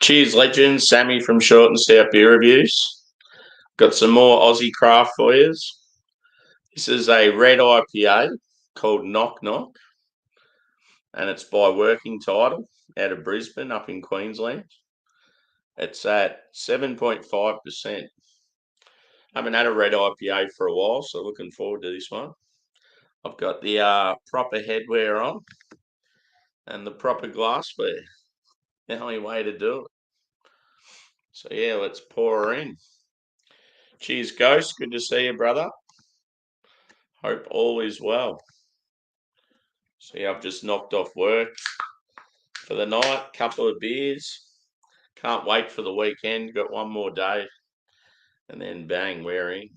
Cheers, legends. Sammy from Short and Stout Beer Reviews. Got some more Aussie craft for you. This is a red IPA called Knock Knock, and it's by Working Title out of Brisbane up in Queensland. It's at 7.5%. Haven't had a red IPA for a while, so looking forward to this one. I've got the proper headwear on and the proper glassware. The only way to do it. So yeah, let's pour her in. Cheers, Ghost. Good to see you, brother. Hope all is well. So yeah, I've just knocked off work for the night, couple of beers. Can't wait for the weekend. Got one more day. And then bang, we're in.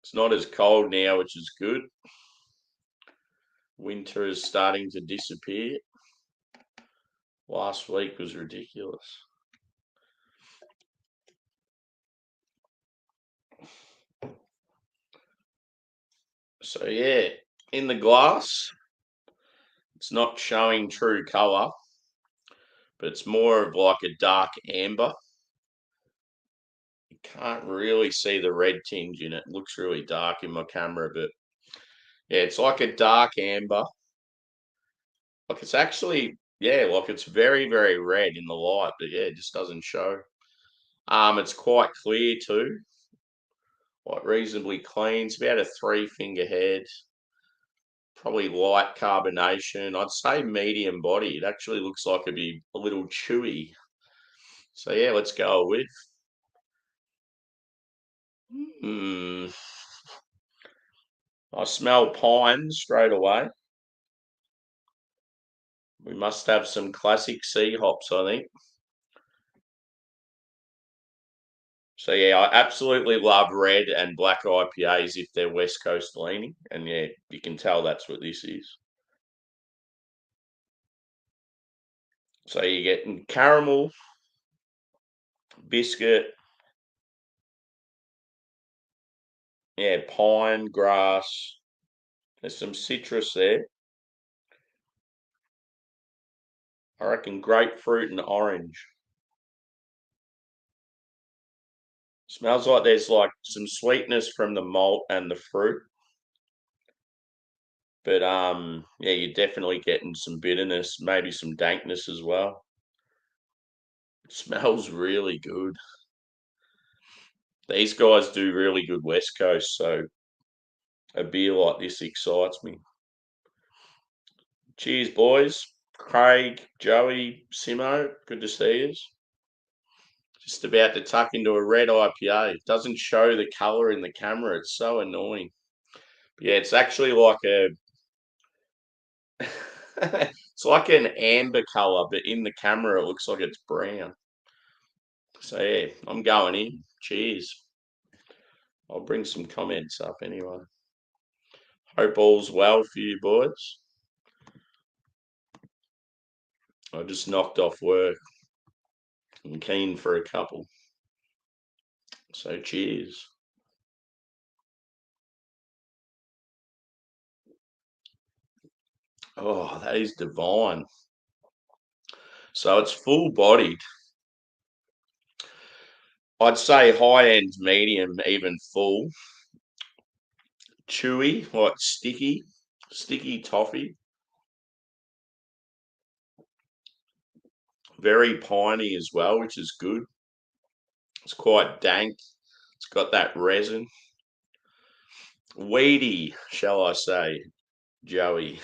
It's not as cold now, which is good. Winter is starting to disappear. Last week was ridiculous. So yeah, in the glass, it's not showing true colour, but it's more of like a dark amber. You can't really see the red tinge in it. It looks really dark in my camera, but yeah, it's like a dark amber. Like it's actually, yeah, like it's very, very red in the light, but yeah, it just doesn't show. It's quite clear too, like reasonably clean. It's about a 3-finger head, probably light carbonation. I'd say medium body. It actually looks like it'd be a little chewy. So yeah, let's go with. I smell pine straight away. We must have some classic sea hops, I think. So yeah, I absolutely love red and black IPAs if they're West Coast leaning, and yeah, you can tell that's what this is. So you're getting caramel, biscuit, yeah, pine, grass. There's some citrus there. I reckon grapefruit and orange. Smells like there's like some sweetness from the malt and the fruit. But yeah, you're definitely getting some bitterness, maybe some dankness as well. It smells really good. These guys do really good West Coast, so a beer like this excites me. Cheers, boys. Craig, Joey, Simo, good to see you. Just about to tuck into a red IPA. It doesn't show the colour in the camera. It's so annoying. But yeah, it's actually like a it's like an amber colour, but in the camera it looks like it's brown. So yeah, I'm going in. Cheers. I'll bring some comments up anyway. Hope all's well for you boys. I just knocked off work. I'm keen for a couple. So cheers. Oh, that is divine. So it's full bodied. I'd say high end, medium, even full. Chewy, like sticky toffee. Very piney as well, which is good. It's quite dank. It's got that resin. Weedy, shall I say, Joey.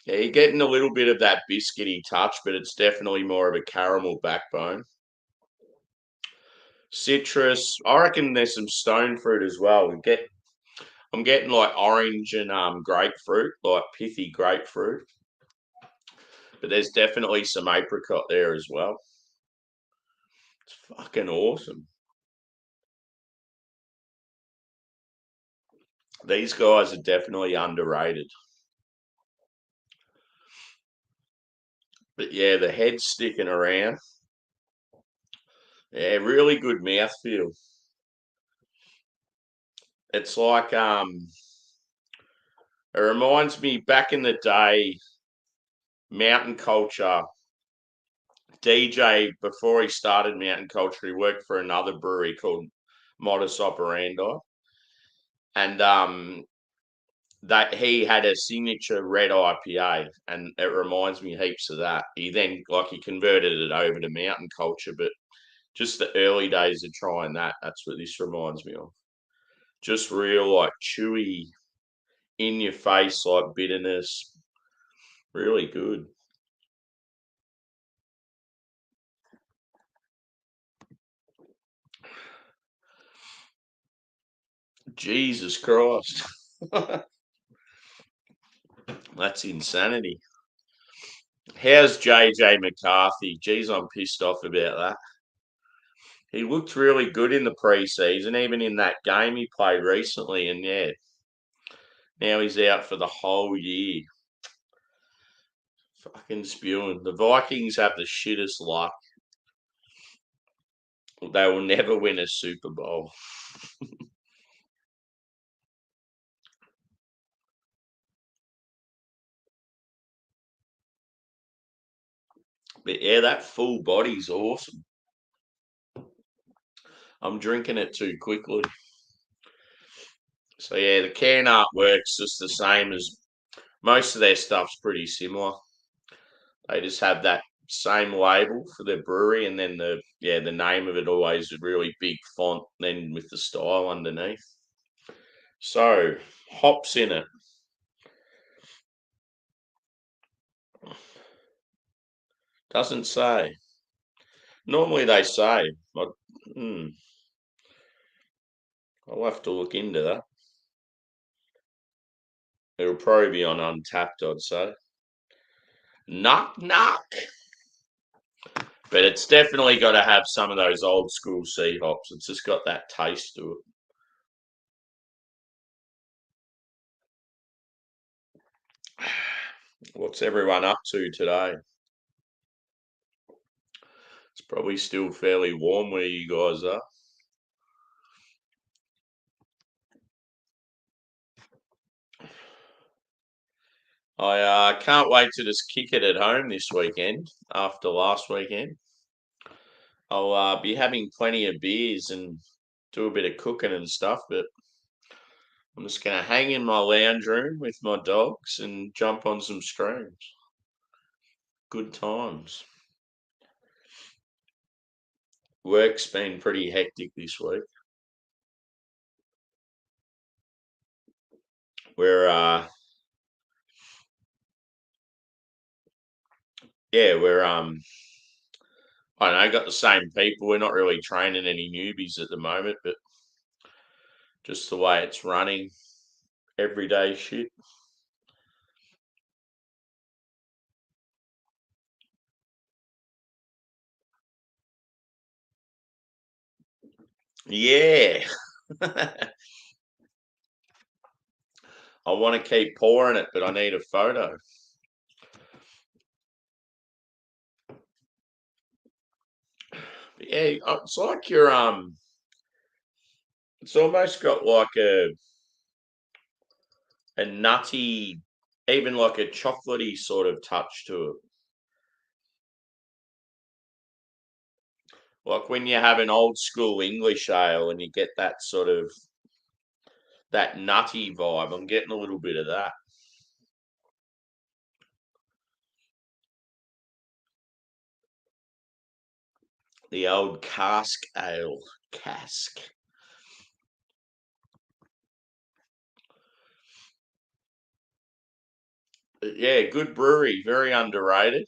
Yeah, you're getting a little bit of that biscuity touch, but it's definitely more of a caramel backbone. Citrus, I reckon there's some stone fruit as well. I'm getting like orange and grapefruit, like pithy grapefruit. But there's definitely some apricot there as well. It's fucking awesome. These guys are definitely underrated. But yeah, the head's sticking around. Yeah, really good mouthfeel. It's like it reminds me back in the day, mountain culture. DJ, before he started mountain culture, he worked for another brewery called Modus Operandi, and that he had a signature red IPA, and it reminds me heaps of that. He then he converted it over to mountain culture, but just the early days of trying that, that's what this reminds me of. Just real like chewy, in your face like bitterness, really good. Jesus Christ. That's insanity. How's JJ McCarthy? Geez, I'm pissed off about that. He looked really good in the preseason, even in that game he played recently, and yeah, now he's out for the whole year. Fucking spewing. The Vikings have the shittest luck. They will never win a Super Bowl. But yeah, that full body's awesome. I'm drinking it too quickly. So yeah, the can art works just the same as most of their stuff's pretty similar. They just have that same label for their brewery, and then the name of it always a really big font, then with the style underneath. So hops in it. Doesn't say. Normally they say. Hmm, I'll have to look into that. It'll probably be on Untapped, I'd say. Knock knock. But it's definitely got to have some of those old school sea hops. It's just got that taste to it. What's everyone up to today? It's probably still fairly warm where you guys are. I can't wait to just kick it at home this weekend after last weekend. I'll be having plenty of beers and do a bit of cooking and stuff, but I'm just going to hang in my lounge room with my dogs and jump on some streams. Good times. Work's been pretty hectic this week. We're we're I don't know, got the same people. We're not really training any newbies at the moment, but just the way it's running, everyday shit. Yeah. I want to keep pouring it, but I need a photo. But yeah, it's like it's almost got like a nutty, even like a chocolatey sort of touch to it. Like when you have an old school English ale and you get that sort of that nutty vibe. I'm getting a little bit of that. The old cask ale. Cask. But yeah, good brewery, very underrated.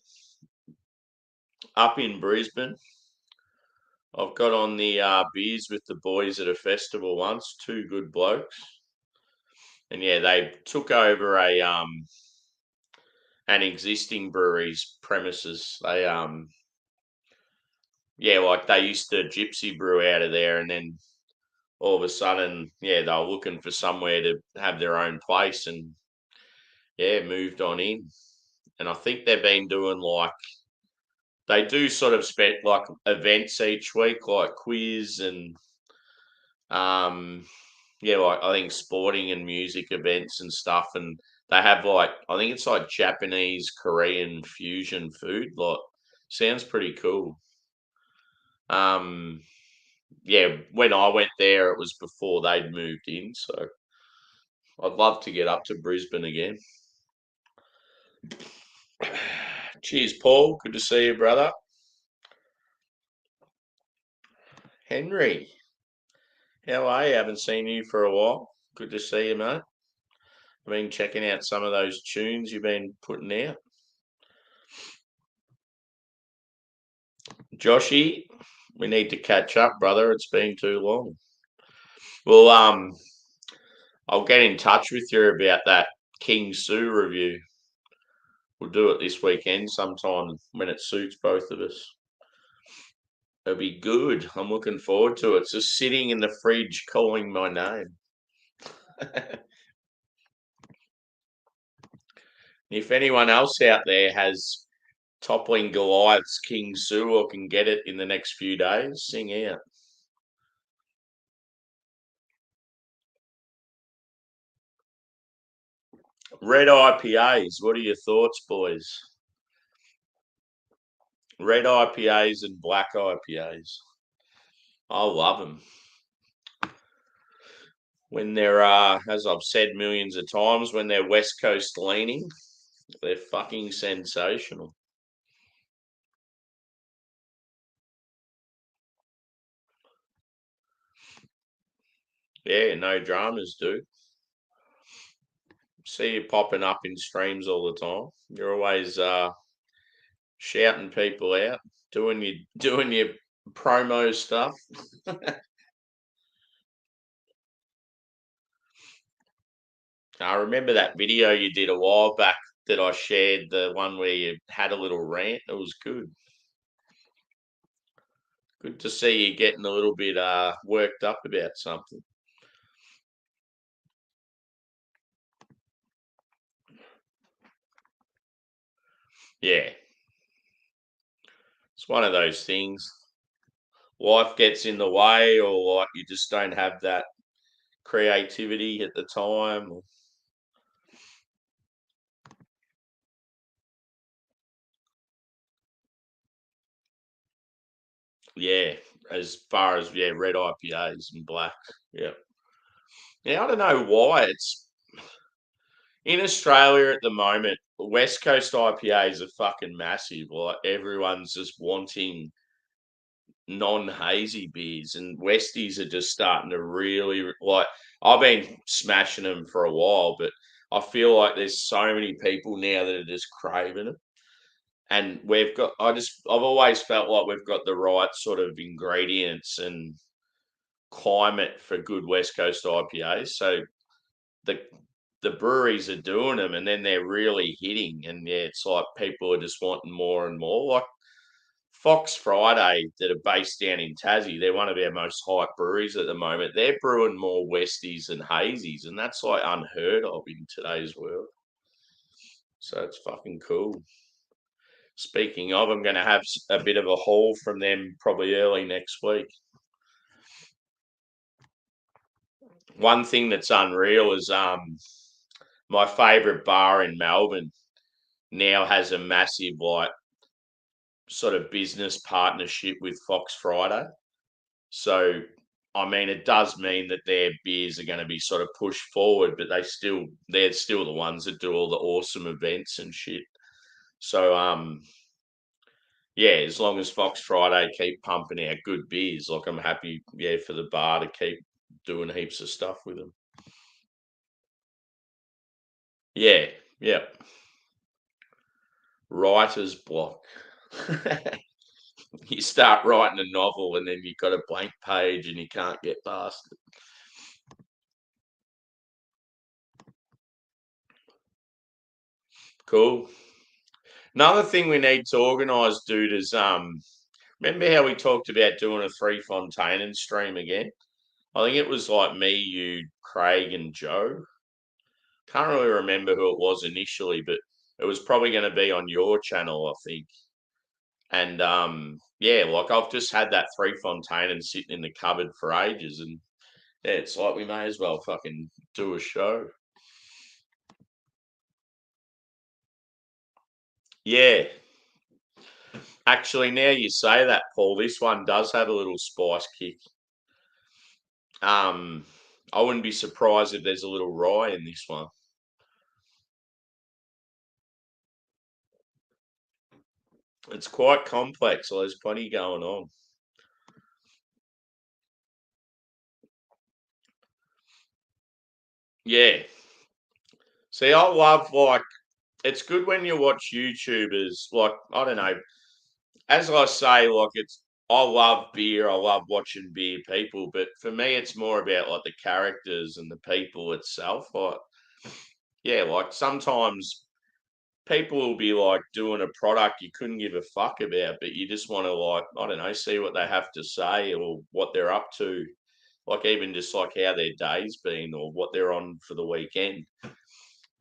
Up in Brisbane. I've got on the beers with the boys at a festival once, two good blokes. And yeah, they took over a an existing brewery's premises. They like they used to gypsy brew out of there, and then all of a sudden, yeah, they were looking for somewhere to have their own place, and yeah, moved on in. And I think they've been doing they do sort of spend like events each week, like quiz and um yeah, like I think sporting and music events and stuff, and they have like I think it's like Japanese Korean fusion food. Like, sounds pretty cool. Um, yeah, when I went there, it was before they'd moved in, so I'd love to get up to Brisbane again. Cheers, Paul. Good to see you, brother. Henry, how are you? Haven't seen you for a while. Good to see you, mate. I've been checking out some of those tunes you've been putting out. Joshy, we need to catch up, brother. It's been too long. Well, I'll get in touch with you about that King Sue review. We'll do it this weekend sometime when it suits both of us. It'll be good. I'm looking forward to it. It's just sitting in the fridge calling my name. If anyone else out there has Toppling Goliath's King Sue or can get it in the next few days, sing out. Red IPAs, what are your thoughts, boys? Red IPAs and black IPAs. I love them. When they're, as I've said millions of times, when they're West Coast leaning, they're fucking sensational. Yeah, no dramas, dude. See you popping up in streams all the time. You're always shouting people out, doing your promo stuff. I remember that video you did a while back that I shared, the one where you had a little rant. It was good. Good to see you getting a little bit worked up about something. Yeah, it's one of those things. Life gets in the way, or like you just don't have that creativity at the time. Yeah, as far as red IPAs and black. Yeah. Yeah, I don't know why it's in Australia at the moment. West Coast IPAs are fucking massive. Like everyone's just wanting non-hazy beers, and Westies are just starting to really like. I've been smashing them for a while, but I feel like there's so many people now that are just craving them. And we've got, I've always felt like we've got the right sort of ingredients and climate for good West Coast IPAs. So the the breweries are doing them, and then they're really hitting. And yeah, it's like people are just wanting more and more. Like Fox Friday, that are based down in Tassie, they're one of our most hyped breweries at the moment. They're brewing more Westies and Hazies, and that's like unheard of in today's world. So it's fucking cool. Speaking of, I'm going to have a bit of a haul from them probably early next week. One thing that's unreal is my favourite bar in Melbourne now has a massive like sort of business partnership with Fox Friday. So I mean, it does mean that their beers are going to be sort of pushed forward, but they're still the ones that do all the awesome events and shit. So yeah, as long as Fox Friday keep pumping out good beers, like I'm happy, yeah, for the bar to keep doing heaps of stuff with them. Yeah, yeah. Writer's block. You start writing a novel and then you've got a blank page and you can't get past it. Cool. Another thing we need to organise, dude, is remember how we talked about doing a Three Fontaines stream again? I think it was like me, you, Craig, and Joe. Can't really remember who it was initially, but it was probably going to be on your channel, I think. And yeah, like I've just had that Three Fontaines sitting in the cupboard for ages, and Yeah, it's like we may as well fucking do a show. Yeah. Actually, now you say that, Paul, this one does have a little spice kick. I wouldn't be surprised if there's a little rye in this one. It's quite complex, so there's plenty going on. Yeah. See, I love it's good when you watch YouTubers I don't know, as I say, I love beer, I love watching beer people, but for me it's more about like the characters and the people itself. Yeah, like sometimes people will be like doing a product you couldn't give a fuck about, but you just want to I don't know, see what they have to say or what they're up to. Like even just like how their day's been or what they're on for the weekend.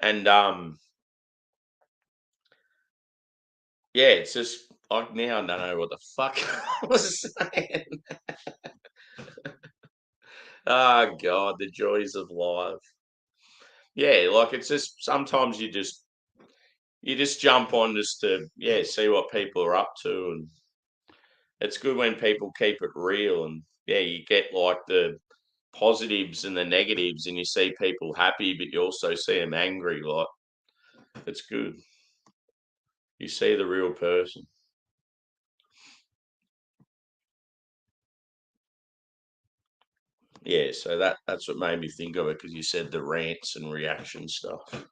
And yeah, it's just like now I don't know what the fuck I was saying. Oh God, the joys of life. Yeah, like it's just sometimes you just jump on just to see what people are up to, and it's good when people keep it real, and you get like the positives and the negatives, and you see people happy, but you also see them angry. Like it's good. You see the real person. Yeah, so that's what made me think of it because you said the rants and reaction stuff.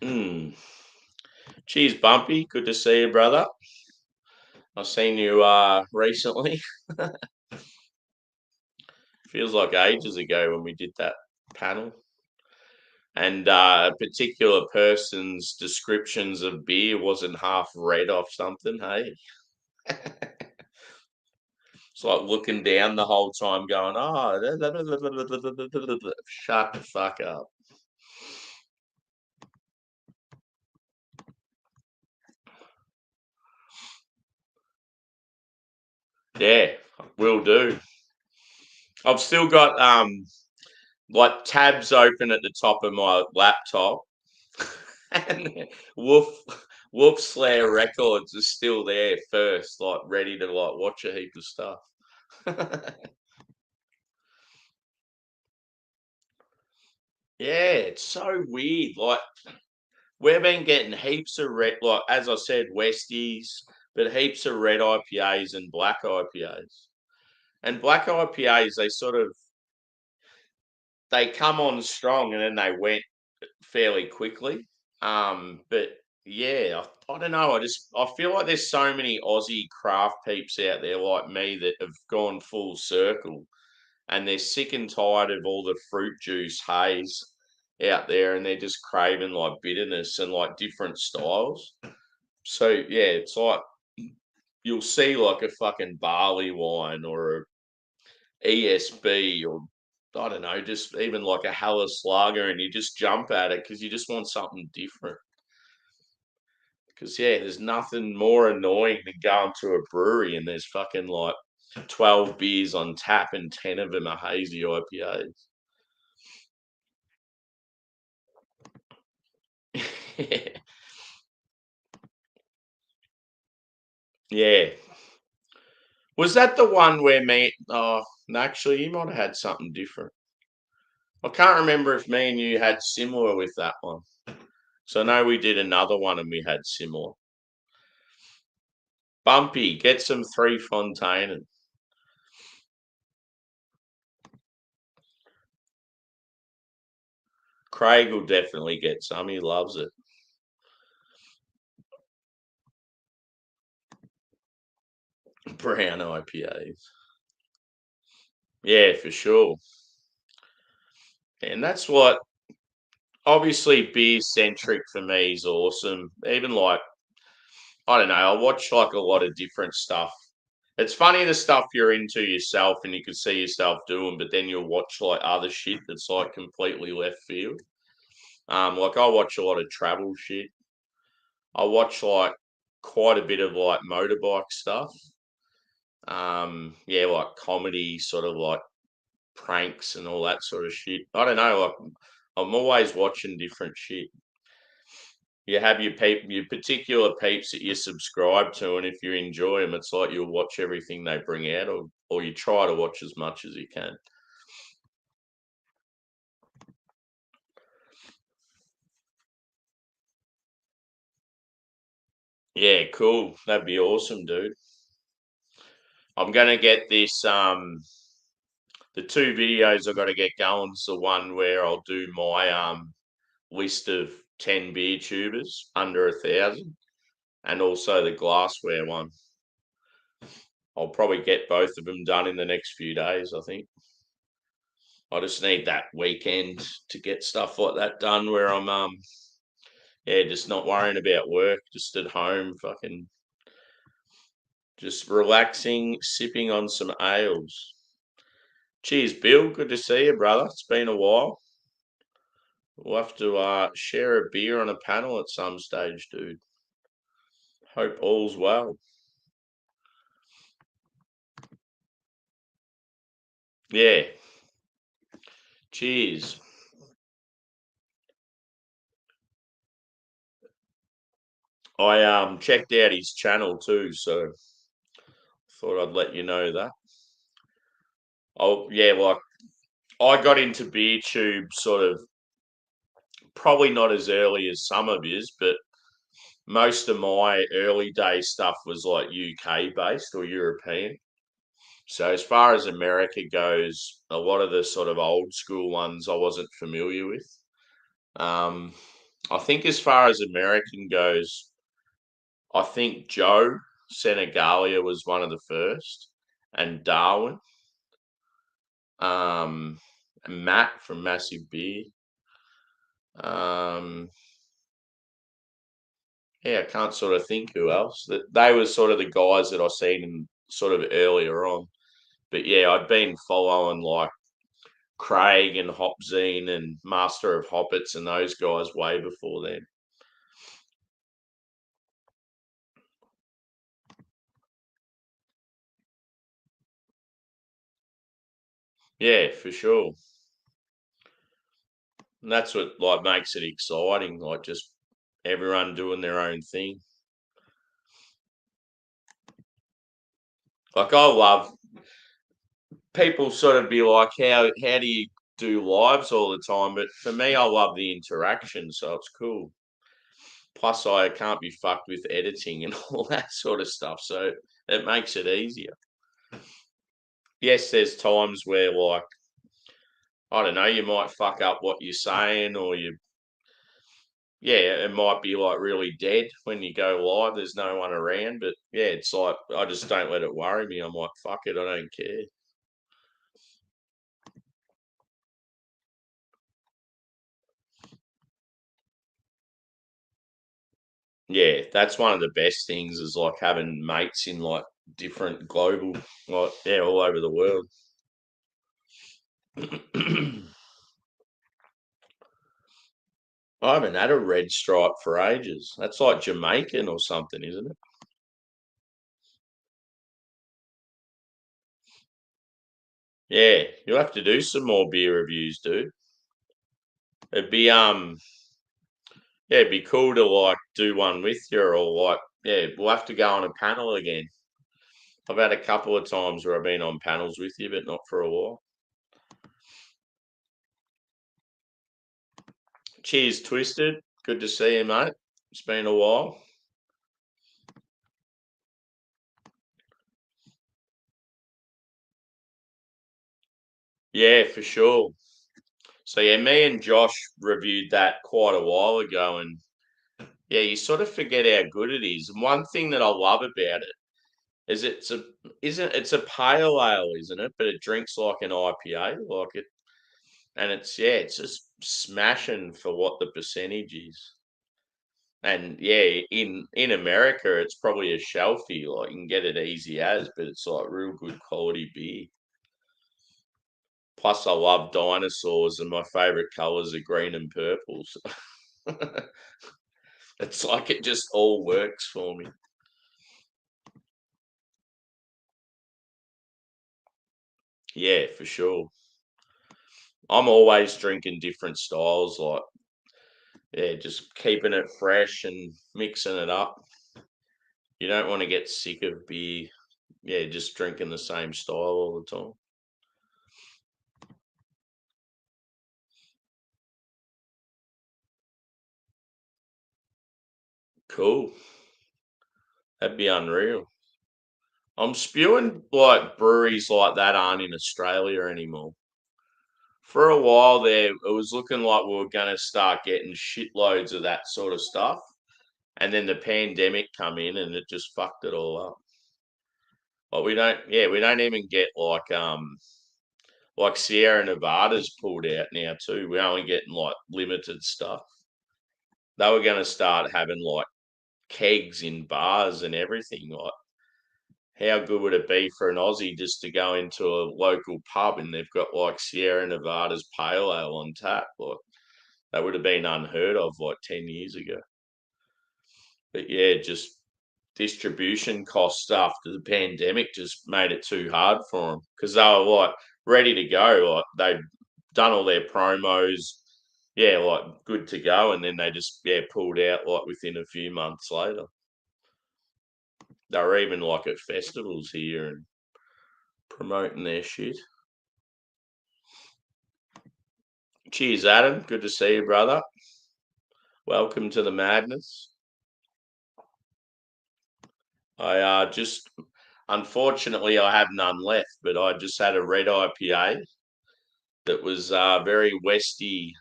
Mm. Cheers, Bumpy. Good to see you, brother. I've seen you recently. Feels like ages ago when we did that panel. And a particular person's descriptions of beer wasn't half read off something, hey? It's like looking down the whole time going, oh, shut the fuck up. Yeah, will do. I've still got like tabs open at the top of my laptop, and Wolf Wolf Slayer Records is still there first, like ready to like watch a heap of stuff. Yeah, it's so weird. Like we've been getting heaps of red, like as I said, Westies, but heaps of red IPAs and black IPAs. And black IPAs, they come on strong and then they went fairly quickly. But yeah, I don't know. I feel like there's so many Aussie craft peeps out there like me that have gone full circle, and they're sick and tired of all the fruit juice haze out there, and they're just craving like bitterness and like different styles. So yeah, it's like you'll see like a fucking barley wine or a ESB or I don't know, just even like a Hallis lager, and you just jump at it because you just want something different. Because there's nothing more annoying than going to a brewery and there's fucking like 12 beers on tap and 10 of them are hazy IPAs. Yeah. Was that the one where me? Oh, no, actually, you might have had something different. I can't remember if me and you had similar with that one. So I know we did another one and we had similar. Bumpy, get some Three Fontaine. Craig will definitely get some. He loves it. Brown IPAs. Yeah, for sure. And that's what obviously beer centric for me is awesome. Even like I don't know, I watch like a lot of different stuff. It's funny the stuff you're into yourself and you can see yourself doing, but then you'll watch like other shit that's like completely left field. Like I watch a lot of travel shit. I watch like quite a bit of like motorbike stuff. Yeah, like comedy, sort of like pranks and all that sort of shit. I don't know. Like, I'm always watching different shit. You have your particular peeps that you subscribe to, and if you enjoy them, it's like you'll watch everything they bring out, or you try to watch as much as you can. Yeah, cool. That'd be awesome, dude. I'm gonna get this. The two videos I got to get going is the one where I'll do my list of 10 beer tubers under 1,000, and also the glassware one. I'll probably get both of them done in the next few days, I think. I just need that weekend to get stuff like that done where I'm yeah, just not worrying about work, just at home, fucking just relaxing, sipping on some ales. Cheers, Bill. Good to see you, brother. It's been a while. We'll have to share a beer on a panel at some stage, dude. Hope all's well. Yeah. Cheers. I checked out his channel too, so thought I'd let you know that. Oh yeah, like I got into beer tube sort of probably not as early as some of his, but most of my early day stuff was like UK based or European. So as far as America goes, a lot of the sort of old school ones I wasn't familiar with. Um, I think as far as American goes, I think Joe Senegalia was one of the first, and Darwin, um, and Matt from Massive Beer. Um, yeah, I can't sort of think who else. That they were sort of the guys that I seen in sort of earlier on. But yeah, I'd been following like Craig and Hopzine and Master of Hoppets and those guys way before then. Yeah, for sure. And that's what like makes it exciting, like just everyone doing their own thing. Like I love people sort of be like, how do you do lives all the time? But for me, I love the interaction, so it's cool. Plus, I can't be fucked with editing and all that sort of stuff, so it makes it easier. Yes, there's times where like I don't know, you might fuck up what you're saying, or yeah, it might be like really dead when you go live. There's no one around, but yeah, it's like I just don't let it worry me. I'm like, fuck it, I don't care. Yeah, that's one of the best things is like having mates in like different global, like yeah, all over the world. I haven't had a red stripe for ages. That's like Jamaican or something, isn't it? Yeah, you'll have to do some more beer reviews, dude. It'd be yeah, it'd be cool to like do one with you, or like yeah, we'll have to go on a panel again. I've had a couple of times where I've been on panels with you, but not for a while. Cheers, Twisted. Good to see you, mate. It's been a while. Yeah, for sure. So yeah, me and Josh reviewed that quite a while ago, and yeah, you sort of forget how good it is. And one thing that I love about it is it's a pale ale, isn't it? But it drinks like an IPA, like it, and it's just smashing for what the percentage is. And yeah, in America, it's probably a shelfie, like you can get it easy as, but it's like real good quality beer. Plus, I love dinosaurs, and my favorite colors are green and purple. So it's like it just all works for me. Yeah, for sure. I'm always drinking different styles, like just keeping it fresh and mixing it up. You don't want to get sick of beer, just drinking the same style all the time. Cool. That'd be unreal. I'm spewing like breweries like that aren't in Australia anymore. For a while there, it was looking like we were going to start getting shitloads of that sort of stuff. And then the pandemic come in and it just fucked it all up. But we don't even get like Sierra Nevada's pulled out now too. We're only getting like limited stuff. They were going to start having like kegs in bars and everything. Like, how good would it be for an Aussie just to go into a local pub and they've got like Sierra Nevada's pale ale on tap? Like, that would have been unheard of like 10 years ago. But yeah, just distribution costs after the pandemic just made it too hard for them because they were like ready to go. Like they'd done all their promos, like good to go, and then they just pulled out like within a few months later. They were even like at festivals here and promoting their shit. Cheers, Adam. Good to see you, brother. Welcome to the madness. I just unfortunately I have none left, but I just had a red IPA that was very westy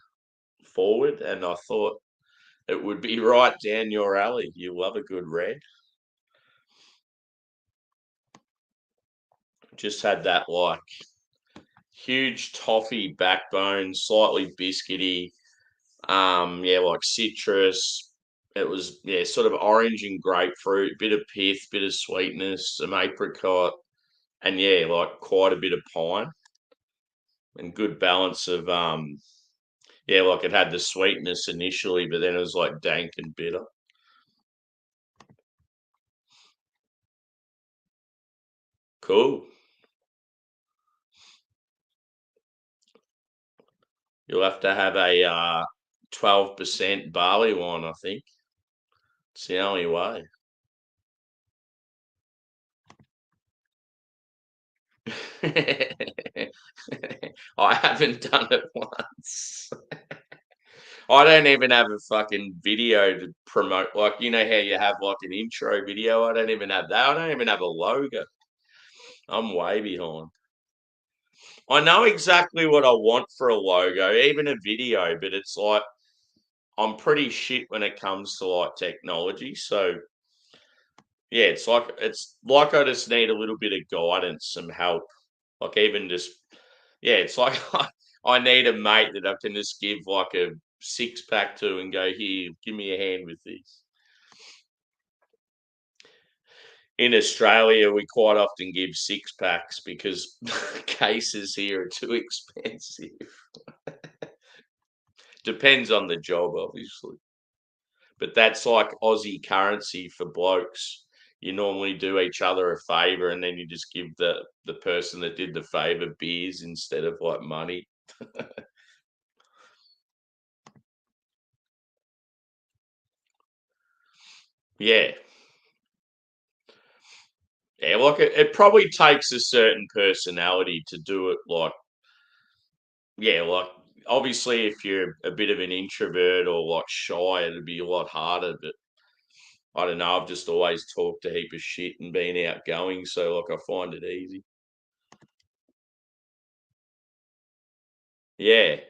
forward, and I thought it would be right down your alley. You love a good red. Just had that like huge toffee backbone, slightly biscuity, like citrus. It was sort of orange and grapefruit, bit of pith, bit of sweetness, some apricot, and like quite a bit of pine and good balance of like it had the sweetness initially, but then it was like dank and bitter. Cool. You'll have to have a 12% barley wine, I think. It's the only way. I haven't done it once. I don't even have a fucking video to promote. Like, you know how you have like an intro video? I don't even have that. I don't even have a logo. I'm way behind. I know exactly what I want for a logo, even a video, but it's like I'm pretty shit when it comes to like technology. So it's like I just need a little bit of guidance, some help. Like even just it's like I need a mate that I can just give like a six pack to and go, here, give me a hand with this. In Australia, we quite often give six packs because cases here are too expensive. Depends on the job, obviously. But that's like Aussie currency for blokes. You normally do each other a favor and then you just give the person that did the favor beers instead of like money. Yeah. Yeah, like it probably takes a certain personality to do it like obviously if you're a bit of an introvert or like shy, it'd be a lot harder. But I don't know, I've just always talked a heap of shit and been outgoing, so like I find it easy. Yeah.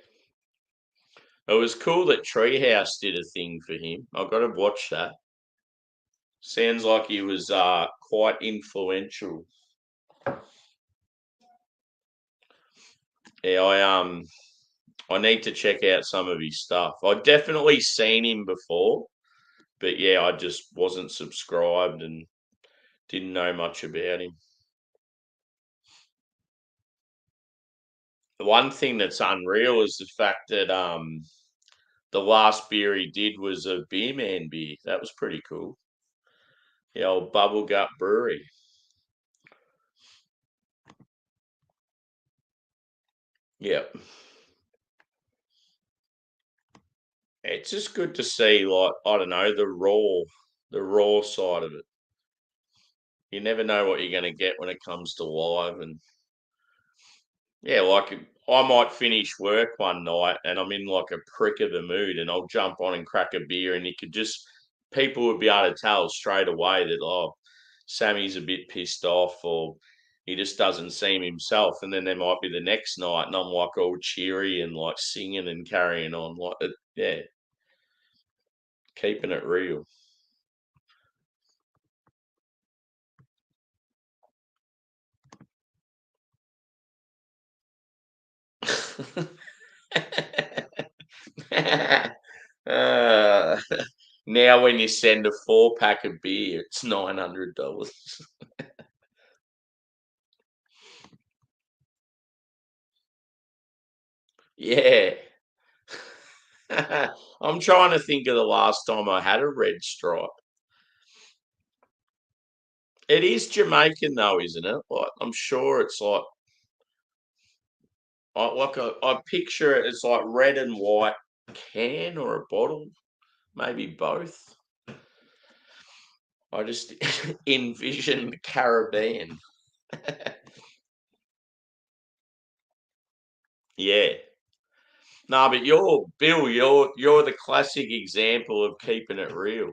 It was cool that Treehouse did a thing for him. I've got to watch that. Sounds like he was quite influential. Yeah, I need to check out some of his stuff. I'd definitely seen him before, but I just wasn't subscribed and didn't know much about him. The one thing that's unreal is the fact that the last beer he did was a Beer Man beer. That was pretty cool. The old Bubble Gut Brewery. Yep. It's just good to see, like, I don't know, the raw side of it. You never know what you're gonna get when it comes to live, and yeah, like I might finish work one night and I'm in like a prick of a mood, and I'll jump on and crack a beer, and you could just people would be able to tell straight away that, oh, Sammy's a bit pissed off, or he just doesn't seem himself. And then there might be the next night and I'm like all cheery and like singing and carrying on, like yeah, keeping it real. Uh, now when you send a 4-pack of beer, it's $900. Yeah. I'm trying to think of the last time I had a red stripe. It is Jamaican though, isn't it? Like, I'm sure it's I picture it as like red and white can or a bottle, maybe both. I just envision the Caribbean. Yeah. No, but you're Bill, you're the classic example of keeping it real.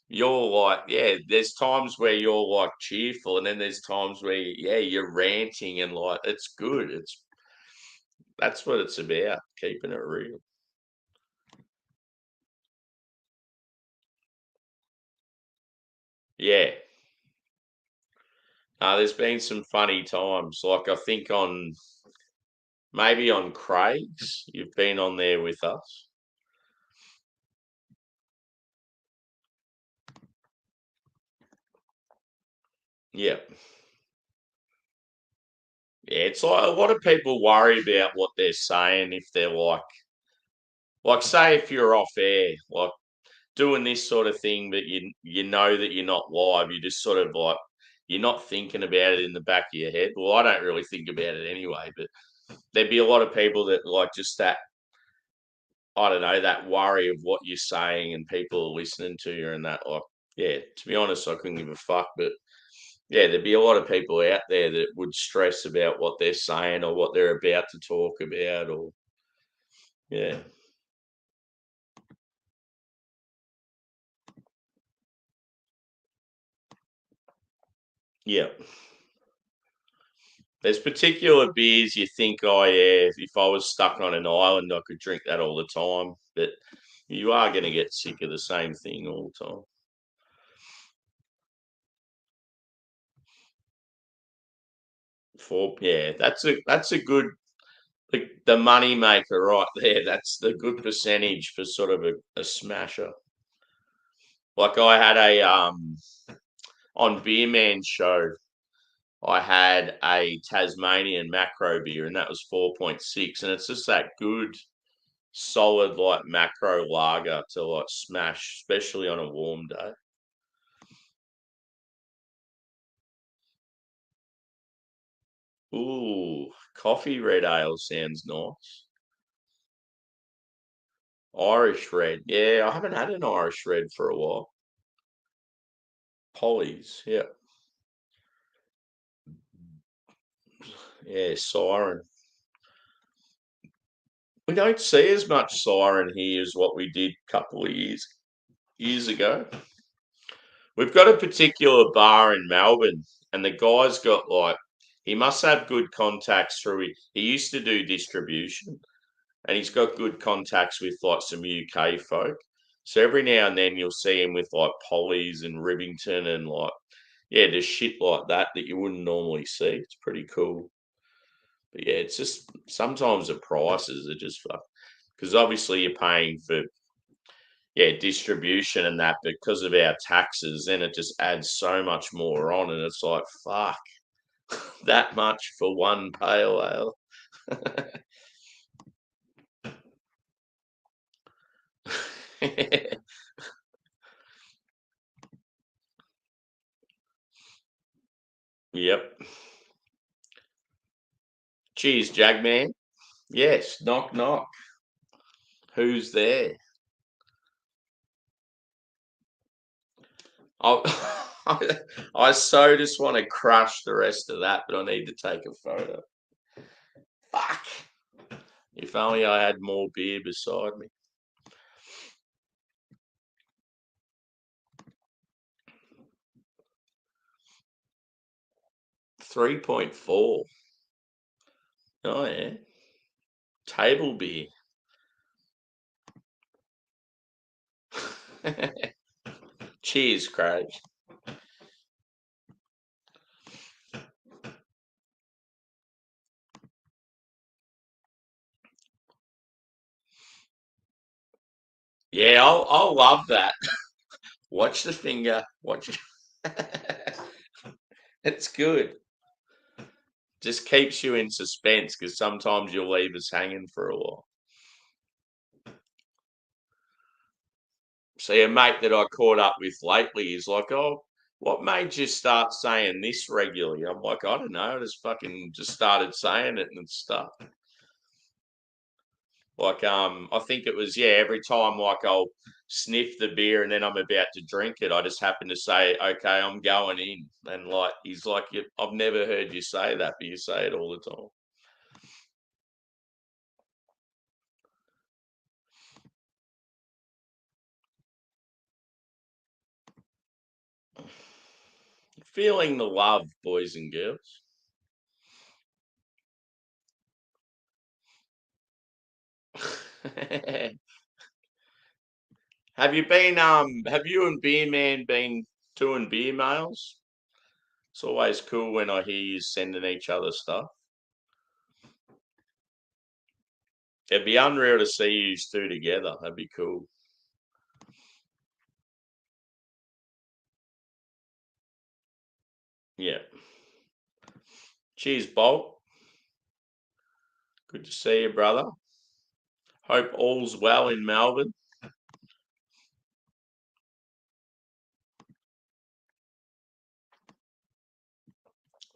You're like, yeah, there's times where you're like cheerful, and then there's times where, yeah, you're ranting, and like it's good. That's what it's about, keeping it real. Yeah. There's been some funny times. Like I think on maybe on Craig's, you've been on there with us. Yeah. Yeah, it's like a lot of people worry about what they're saying if they're like say if you're off air, like doing this sort of thing, but you know that you're not live, you just sort of like you're not thinking about it in the back of your head. Well, I don't really think about it anyway, but there'd be a lot of people that like just that I don't know, that worry of what you're saying and people are listening to you and that like yeah, to be honest, I couldn't give a fuck. But yeah, there'd be a lot of people out there that would stress about what they're saying or what they're about to talk about or yeah. Yeah. There's particular beers you think, oh yeah, if I was stuck on an island, I could drink that all the time. But you are going to get sick of the same thing all the time. Yeah, that's a good the money maker right there. That's the good percentage for sort of a smasher. Like I had a on Beer Man's show, I had a Tasmanian macro beer, and that was 4.6, and it's just that good solid like macro lager to like smash, especially on a warm day. Ooh, coffee red ale sounds nice. Irish red. Yeah, I haven't had an Irish red for a while. Polly's, yeah. Yeah, Siren. We don't see as much Siren here as what we did a couple of years ago. We've got a particular bar in Melbourne, and the guy's got like he must have good contacts through. He used to do distribution, and he's got good contacts with like some UK folk. So every now and then you'll see him with like Polly's and Rivington and like yeah, there's shit like that you wouldn't normally see. It's pretty cool. But yeah, it's just sometimes the prices are just fuck because obviously you're paying for yeah distribution and that because of our taxes. Then it just adds so much more on, and it's like fuck that much for one pale ale. Yep. Cheers, Jagman. Yes, knock knock. Who's there? I, I so just want to crush the rest of that, but I need to take a photo. Fuck. If only I had more beer beside me. 3.4. Oh, yeah. Table beer. Cheers, Craig. Yeah, I'll love that. Watch the finger. Watch. It's good. Just keeps you in suspense because sometimes you'll leave us hanging for a while. See, a mate that I caught up with lately is like, "Oh, what made you start saying this regularly?" I'm like, "I don't know. I just fucking just started saying it and stuff." Like, I think it was, yeah, every time like I'll sniff the beer and then I'm about to drink it, I just happen to say, "Okay, I'm going in." And like, he's like, "I've never heard you say that, but you say it all the time." Feeling the love, boys and girls. Have you and Beer Man been doing beer mails? It's always cool when I hear you sending each other stuff. It'd be unreal to see you two together. That'd be cool. Yeah. Cheers, Bolt. Good to see you, brother. Hope all's well in Melbourne.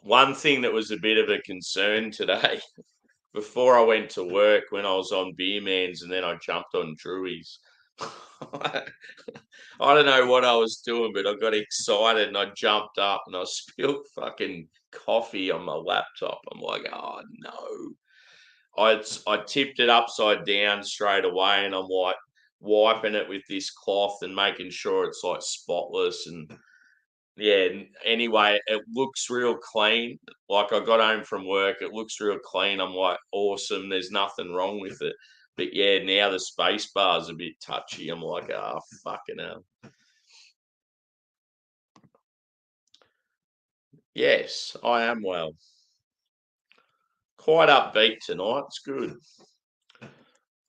One thing that was a bit of a concern today, before I went to work when I was on Beer Man's and then I jumped on Drewy's. I don't know what I was doing, but I got excited and I jumped up and I spilled fucking coffee on my laptop. I'm like, oh no. I tipped it upside down straight away and I'm like wiping it with this cloth and making sure it's like spotless and yeah, anyway, it looks real clean. Like I got home from work, it looks real clean. I'm like, awesome. There's nothing wrong with it. But yeah, now the space bar's a bit touchy. I'm like, oh, fucking hell. Yes, I am well. Quite upbeat tonight. It's good.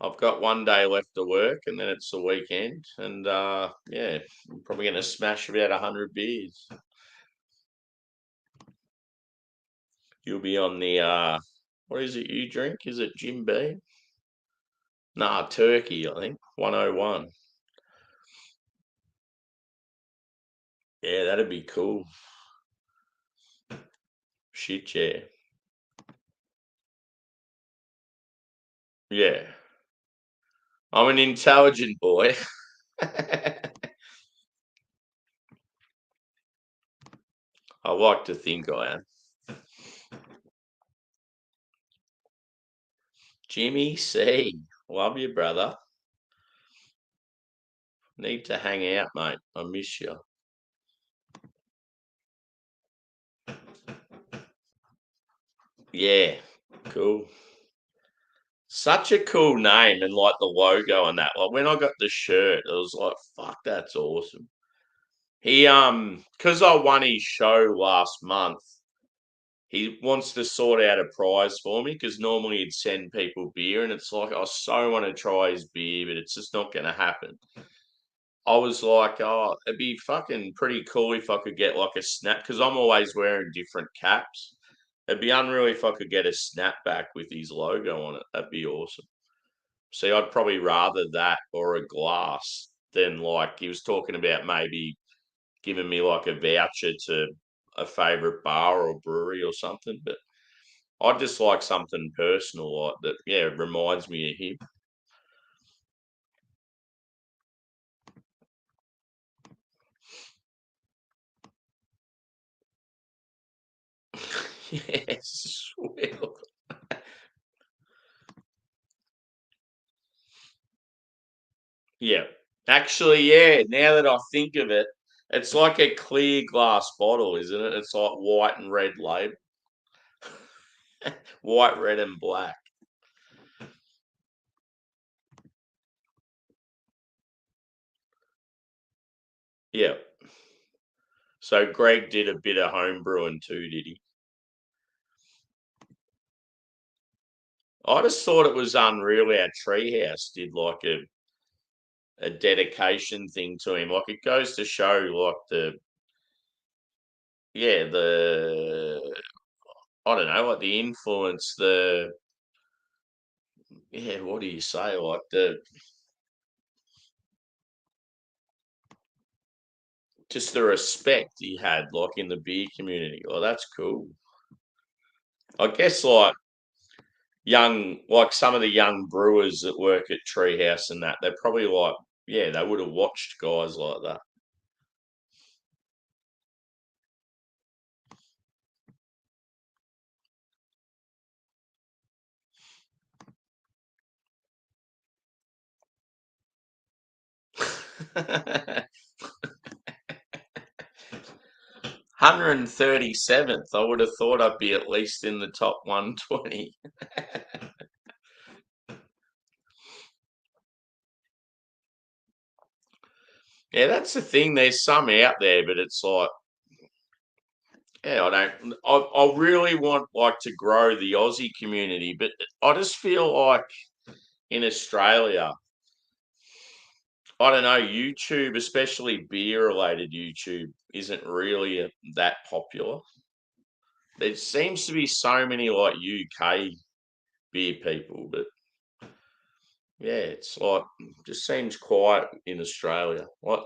I've got one day left to work and then it's the weekend. And yeah, I'm probably going to smash about 100 beers. You'll be on the, what is it you drink? Is it Jim Beam? Nah, Turkey, I think. 101. Yeah, that'd be cool. Shit, yeah. Yeah. I'm an intelligent boy. I like to think I am. Jimmy C. Love you, brother. Need to hang out, mate. I miss you. Yeah, cool. Such a cool name and like the logo and that. Like when I got the shirt, it was like, fuck, that's awesome. He because I won his show last month, he wants to sort out a prize for me because normally he'd send people beer and it's like I so want to try his beer, but it's just not gonna happen. I was like, oh, it'd be fucking pretty cool if I could get like a snap because I'm always wearing different caps. It'd be unreal if I could get a snapback with his logo on it. That'd be awesome. See, I'd probably rather that or a glass than like he was talking about maybe giving me like a voucher to a favorite bar or brewery or something. But I'd just like something personal like that. Yeah, reminds me of him. Yes, well, yeah. Actually, yeah, now that I think of it, it's like a clear glass bottle, isn't it? It's like white and red label. White, red, and black. Yeah. So Greg did a bit of home brewing too, did he? I just thought it was unreal our treehouse did like a dedication thing to him. Like it goes to show like the I don't know, like the influence, what do you say? Like the just the respect he had like in the beer community. Well, that's cool. I guess like some of the young brewers that work at Treehouse and that, they're probably like, yeah, they would have watched guys like that. One hundred and 37th. I would have thought I'd be at least in the top 120. Yeah, that's the thing. There's some out there, but it's like, yeah, I don't. I really want like to grow the Aussie community, but I just feel like in Australia, I don't know, YouTube, especially beer related YouTube, isn't really that popular. There seems to be so many like UK beer people, but yeah, it's like just seems quiet in Australia. Like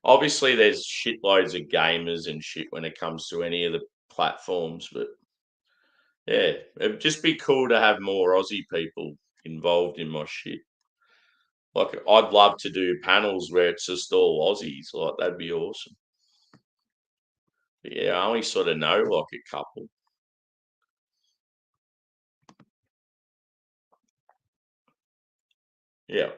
obviously there's shitloads of gamers and shit when it comes to any of the platforms, but yeah, it'd just be cool to have more Aussie people involved in my shit. Like I'd love to do panels where it's just all Aussies. Like that'd be awesome. But yeah, I only sort of know like a couple. Yeah.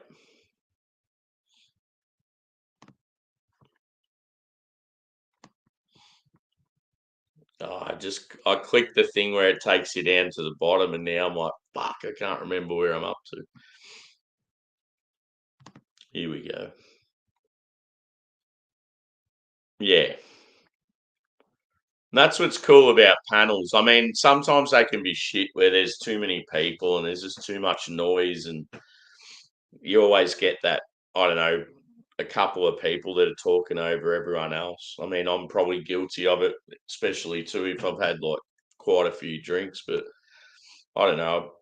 I clicked the thing where it takes you down to the bottom, and now I'm like, fuck, I can't remember where I'm up to. Here we go. Yeah. That's what's cool about panels. I mean, sometimes they can be shit where there's too many people and there's just too much noise, and you always get that, I don't know, a couple of people that are talking over everyone else. I mean, I'm probably guilty of it, especially too if I've had like quite a few drinks, but I don't know.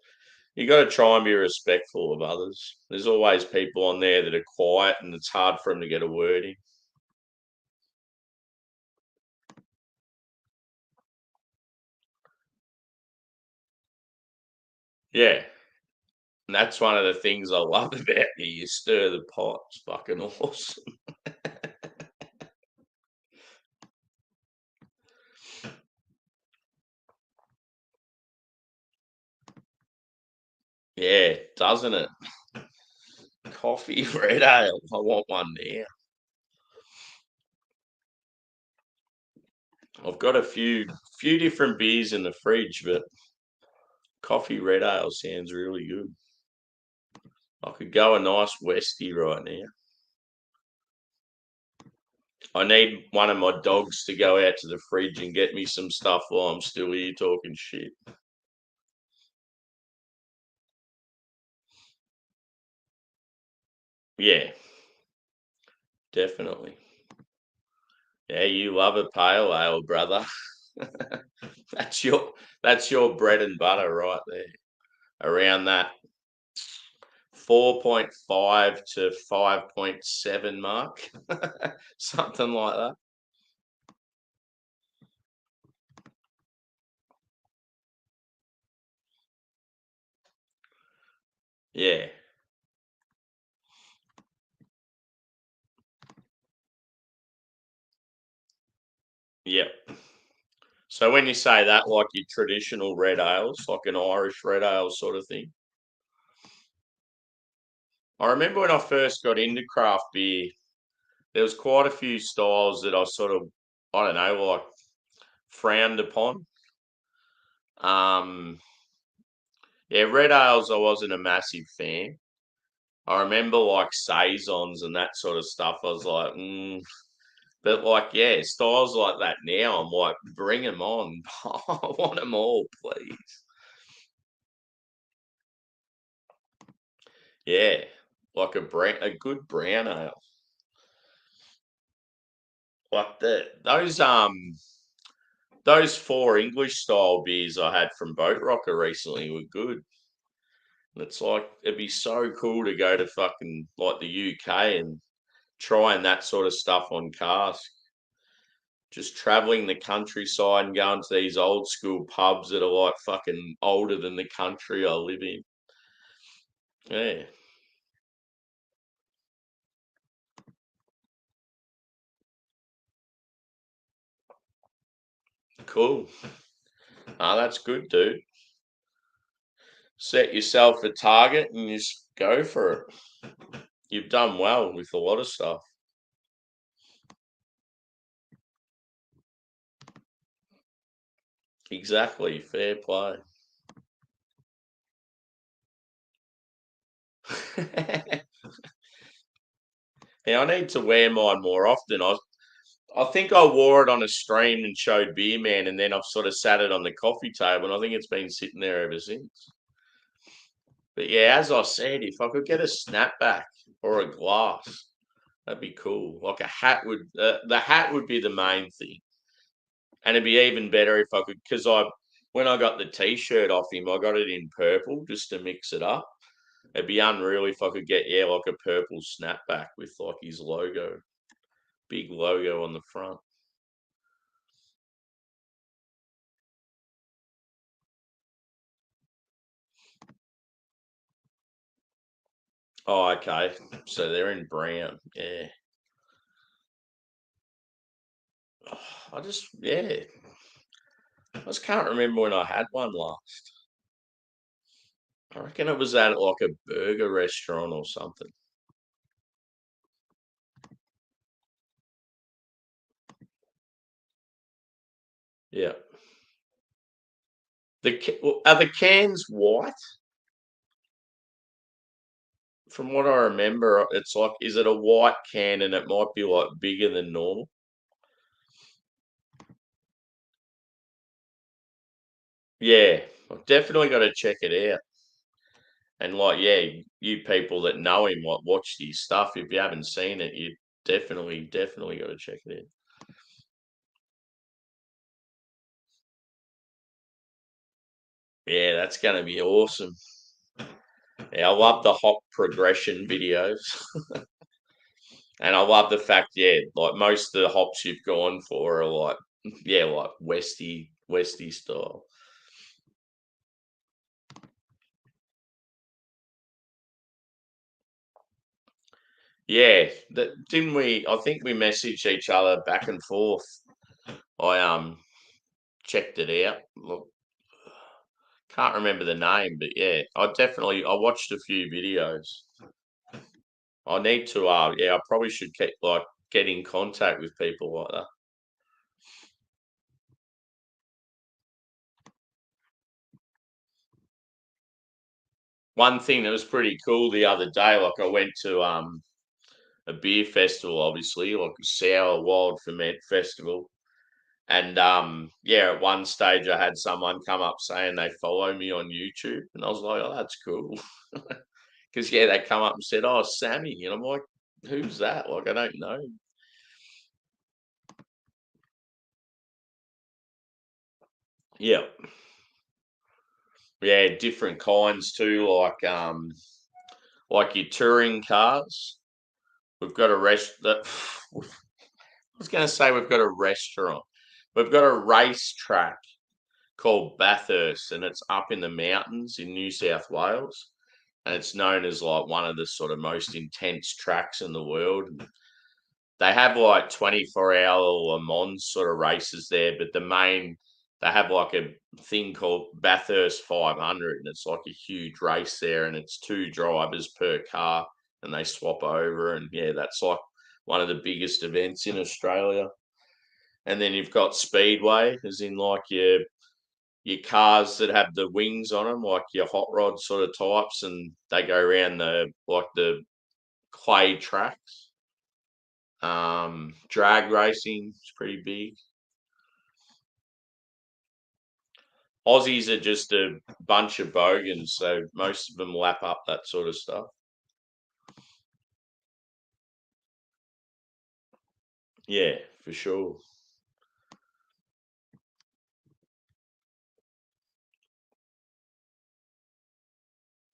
You got to try and be respectful of others. There's always people on there that are quiet and it's hard for them to get a word in. Yeah. And that's one of the things I love about you. You stir the pot. It's fucking awesome. Yeah, doesn't it? Coffee, red ale. I want one now. I've got a few different beers in the fridge, but coffee red ale sounds really good. I could go a nice Westie right now. I need one of my dogs to go out to the fridge and get me some stuff while I'm still here talking shit. Yeah, definitely. Yeah, you love a pale ale, brother. That's your bread and butter right there. Around that 4.5 to 5.7 mark. Something like that. Yeah. Yep. So when you say that, like your traditional red ales, like an Irish red ale sort of thing. I remember when I first got into craft beer, there was quite a few styles that I sort of, I don't know, like frowned upon. Um, yeah, red ales I wasn't a massive fan. I remember like saisons and that sort of stuff. I was like, but like, yeah, styles like that now. I'm like, bring them on. I want them all, please. Yeah, like a good brown ale. Like those four English style beers I had from Boat Rocker recently were good. And it's like it'd be so cool to go to fucking like the UK and trying that sort of stuff on cask. Just traveling the countryside and going to these old school pubs that are like fucking older than the country I live in. Yeah, cool. Ah, that's good, dude. Set yourself a target and just go for it. You've done well with a lot of stuff. Exactly. Fair play. Yeah, I need to wear mine more often. I think I wore it on a stream and showed Beer Man, and then I've sort of sat it on the coffee table, and I think it's been sitting there ever since. But yeah, as I said, if I could get a snapback or a glass, that'd be cool. Like a hat would, the hat would be the main thing, and it'd be even better if I could, because when I got the T-shirt off him, I got it in purple just to mix it up. It'd be unreal if I could get like a purple snapback with like his logo, big logo on the front. Oh, okay. So they're in brown. Yeah. Yeah. I just can't remember when I had one last. I reckon it was at like a burger restaurant or something. Yeah. Are the cans white? From what I remember, it's like, is it a white can and it might be like bigger than normal? Yeah, I've definitely got to check it out. And like, yeah, you people that know him, like, watch his stuff. If you haven't seen it, you definitely got to check it out. Yeah, that's going to be awesome. Yeah, I love the hop progression videos, and I love the fact, yeah, like most of the hops you've gone for are like, yeah, like Westy style. Yeah, that didn't we? I think we messaged each other back and forth. I checked it out. Look, can't remember the name, but yeah, I watched a few videos. I need to yeah, I probably should get in contact with people like that. One thing that was pretty cool the other day, like I went to a beer festival, obviously, like a sour wild ferment festival. And yeah, at one stage I had someone come up saying they follow me on YouTube, and I was like, "Oh, that's cool," because yeah, they come up and said, "Oh, Sammy," and I'm like, "Who's that?" Like, I don't know. Yeah, yeah, different kinds too, like your touring cars. We've got a rest that I was going to say we've got a restaurant. We've got a racetrack called Bathurst, and it's up in the mountains in New South Wales. And it's known as like one of the sort of most intense tracks in the world. They have like 24-hour Le Mans sort of races there, but the main they have like a thing called Bathurst 500, and it's like a huge race there, and it's two drivers per car, and they swap over, and yeah, that's like one of the biggest events in Australia. And then you've got Speedway, as in like your cars that have the wings on them, like your hot rod sort of types, and they go around the clay tracks. Drag racing is pretty big. Aussies are just a bunch of bogans, so most of them lap up that sort of stuff. Yeah, for sure.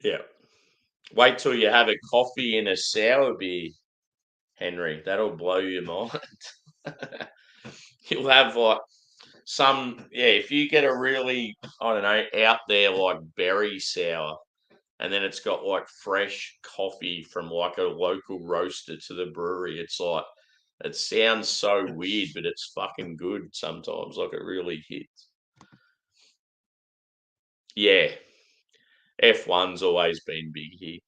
Yeah. Wait till you have a coffee in a sour beer, Henry. That'll blow your mind. You'll have like if you get a really, I don't know, out there like berry sour, and then it's got like fresh coffee from like a local roaster to the brewery. It's like, it sounds so weird, but it's fucking good sometimes. Like, it really hits. Yeah, F1's always been big here.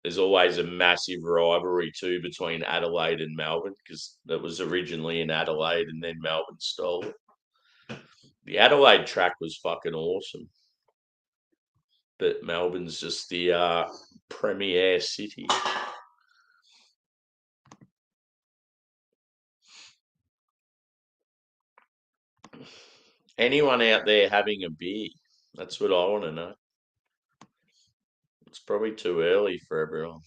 There's always a massive rivalry too between Adelaide and Melbourne, because it was originally in Adelaide and then Melbourne stole it. The Adelaide track was fucking awesome, but Melbourne's just the premier city. Anyone out there having a beer? That's what I want to know. It's probably too early for everyone.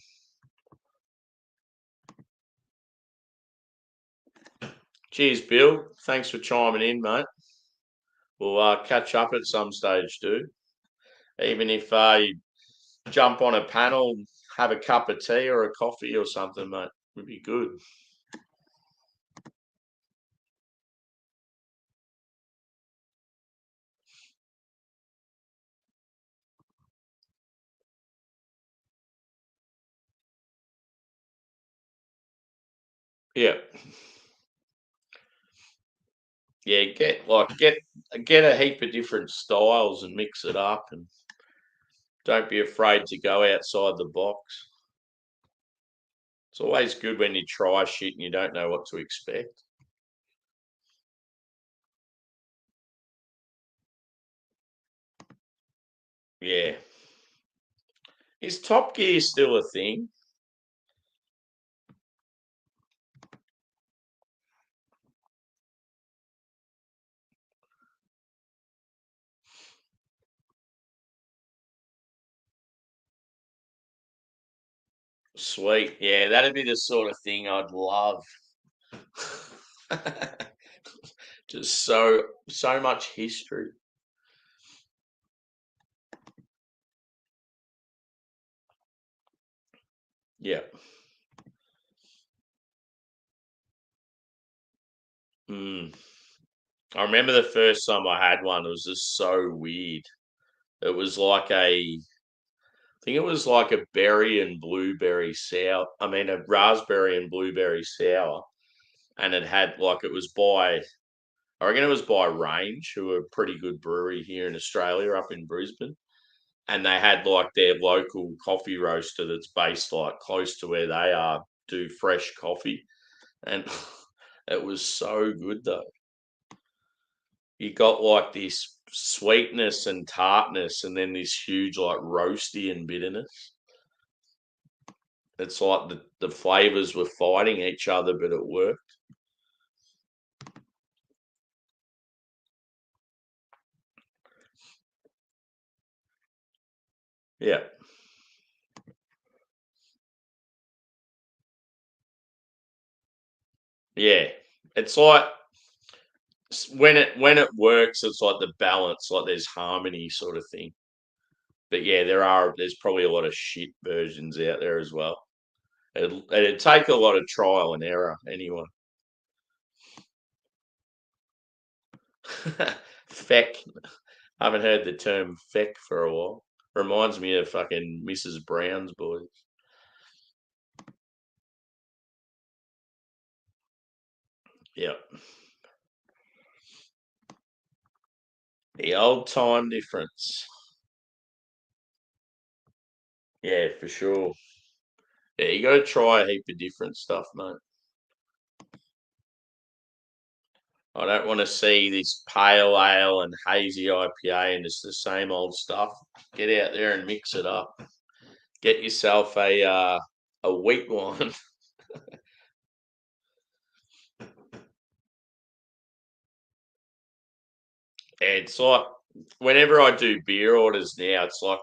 Cheers, Bill. Thanks for chiming in, mate. We'll catch up at some stage, dude. Even if you jump on a panel, have a cup of tea or a coffee or something, mate, would be good. Yeah, yeah. Get a heap of different styles and mix it up, and don't be afraid to go outside the box. It's always good when you try shit and you don't know what to expect. Yeah. Is Top Gear still a thing? Sweet. Yeah, that'd be the sort of thing I'd love. Just so much history. Yeah. Mm. I remember the first time I had one, it was just so weird. It was like I think it was like a berry and blueberry sour. I mean, a raspberry and blueberry sour. And it had like, it was by, I reckon it was by Range, who are a pretty good brewery here in Australia up in Brisbane. And they had like their local coffee roaster that's based like close to where they are, do fresh coffee. And it was so good though. You got like this sweetness and tartness, and then this huge like roasty and bitterness. It's like the flavors were fighting each other, but it worked. Yeah, yeah. It's like when it works, it's like the balance, like there's harmony sort of thing. But yeah, there's probably a lot of shit versions out there as well. It'd take a lot of trial and error anyway. Feck. I haven't heard the term feck for a while. Reminds me of fucking Mrs. Brown's boys. Yep. The old time difference. Yeah, for sure. Yeah, you got to try a heap of different stuff, mate. I don't want to see this pale ale and hazy IPA and it's the same old stuff. Get out there and mix it up. Get yourself a wheat wine. It's like whenever I do beer orders now, it's like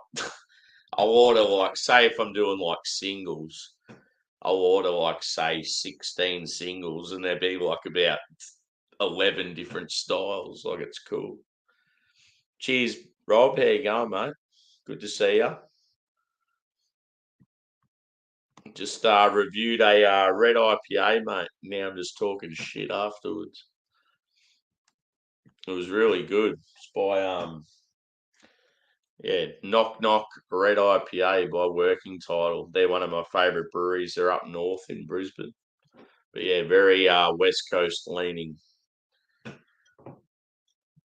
I'll order like say if I'm doing like singles, I'll order like say 16 singles and there'd be like about 11 different styles. Like it's cool. Cheers, Rob. How you going, mate? Good to see you. Just reviewed a red IPA, mate. Now I'm just talking shit afterwards. It was really good. It's by yeah, Knock Knock Red IPA by Working Title. They're one of my favourite breweries. They're up north in Brisbane. But yeah, very West Coast leaning.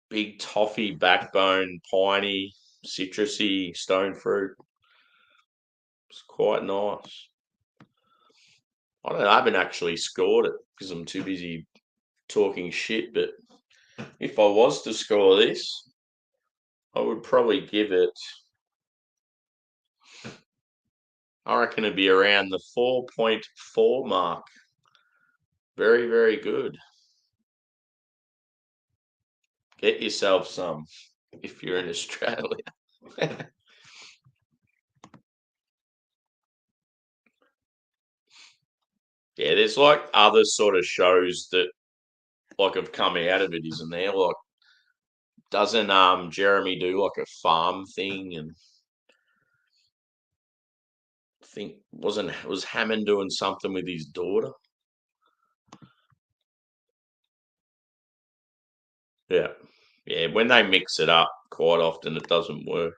Big toffee backbone, piney, citrusy, stone fruit. It's quite nice. I don't know, I haven't actually scored it because I'm too busy talking shit, but if I was to score this, I would probably give it, I reckon it'd be around the 4.4 mark. Very, very good. Get yourself some if you're in Australia. Yeah, there's like other sort of shows that like have come out of it, isn't there? Like doesn't Jeremy do like a farm thing and think wasn't was Hammond doing something with his daughter? Yeah. Yeah, when they mix it up quite often it doesn't work.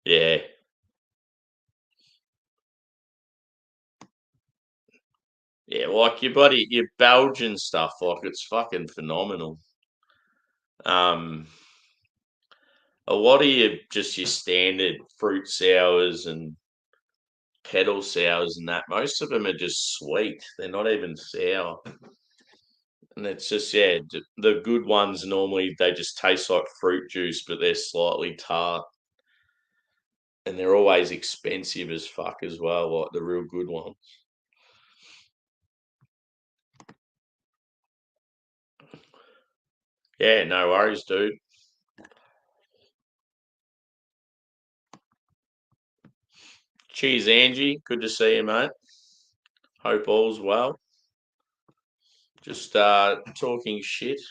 Yeah. Yeah, like your Belgian stuff, like it's fucking phenomenal. Um a lot of your standard fruit sours and kettle sours and that, most of them are just sweet. They're not even sour. And it's just, yeah, the good ones normally they just taste like fruit juice, but they're slightly tart. And they're always expensive as fuck as well, like the real good ones. Yeah, no worries, dude. Cheers, Angie. Good to see you, mate. Hope all's well. Just talking shit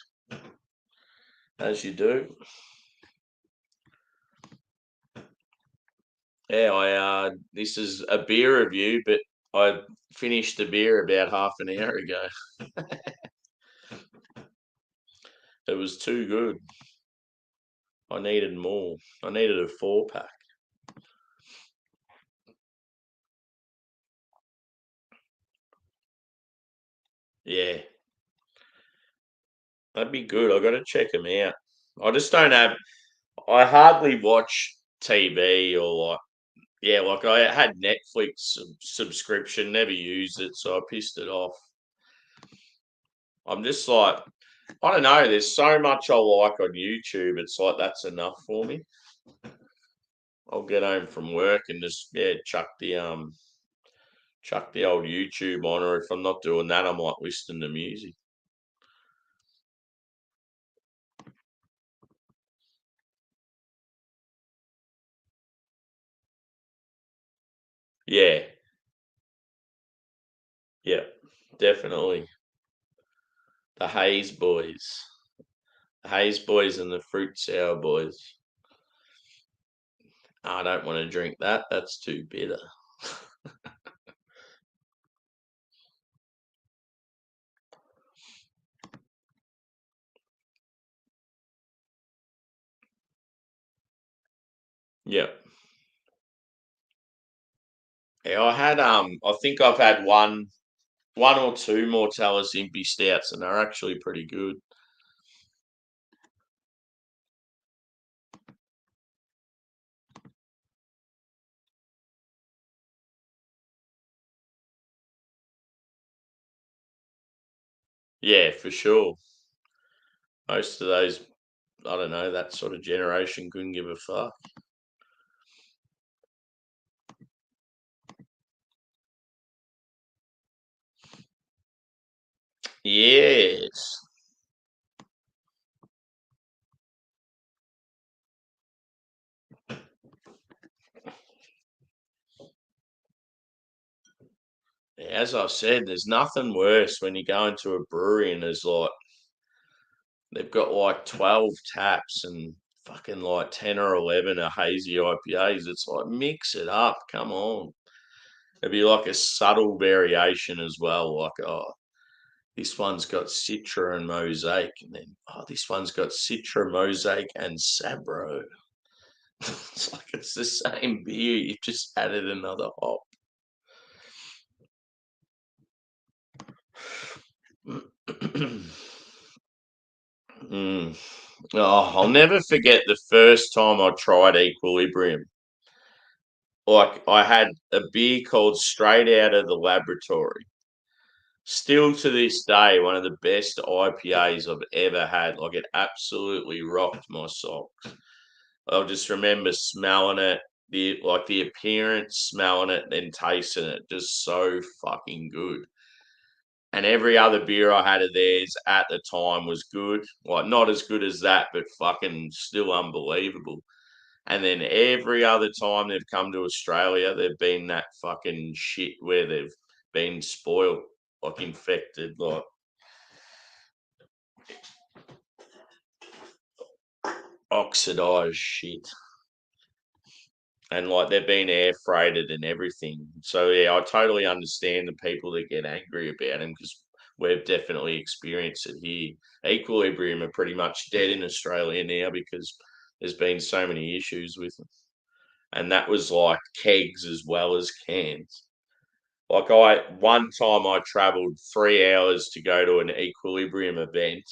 as you do. Yeah, I this is a beer review, but I finished the beer about half an hour ago. It was too good. I needed more. I needed a 4 pack. Yeah, that'd be good. I got to check them out. I just don't have. I hardly watch TV or like. Yeah, like I had Netflix subscription, never used it, so I pissed it off. I'm just like, I don't know. There's so much I like on YouTube. It's like that's enough for me. I'll get home from work and just yeah chuck the old YouTube on, or if I'm not doing that, I might listen to music. Yeah, yeah, definitely. The Haze Boys, the Haze Boys, and the Fruit Sour Boys. I don't want to drink that. That's too bitter. Yep. Yeah, I think I've had one or two Mortalis Impy Stouts, and they're actually pretty good. Yeah, for sure. Most of those, I don't know, that sort of generation couldn't give a fuck. Yes. As I said, there's nothing worse when you go into a brewery and there's like they've got like 12 taps and fucking like 10 or 11 are hazy IPAs. It's like mix it up. Come on. It'd be like a subtle variation as well. Like, oh, this one's got Citra and Mosaic, and then oh, this one's got Citra, Mosaic, and Sabro. It's like it's the same beer. You just added another hop. Mm. Oh, I'll never forget the first time I tried Equilibrium. Like I had a beer called Straight Out of the Laboratory. Still to this day, one of the best IPAs I've ever had. Like it absolutely rocked my socks. I just remember smelling it, the appearance, smelling it, then tasting it, just so fucking good. And every other beer I had of theirs at the time was good. Like not as good as that, but fucking still unbelievable. And then every other time they've come to Australia, they've been that fucking shit where they've been spoiled, like infected, like oxidized shit. And like they've been air freighted and everything. So yeah, I totally understand the people that get angry about them because we've definitely experienced it here. Equilibrium are pretty much dead in Australia now because there's been so many issues with them. And that was like kegs as well as cans. Like one time I travelled 3 hours to go to an Equilibrium event,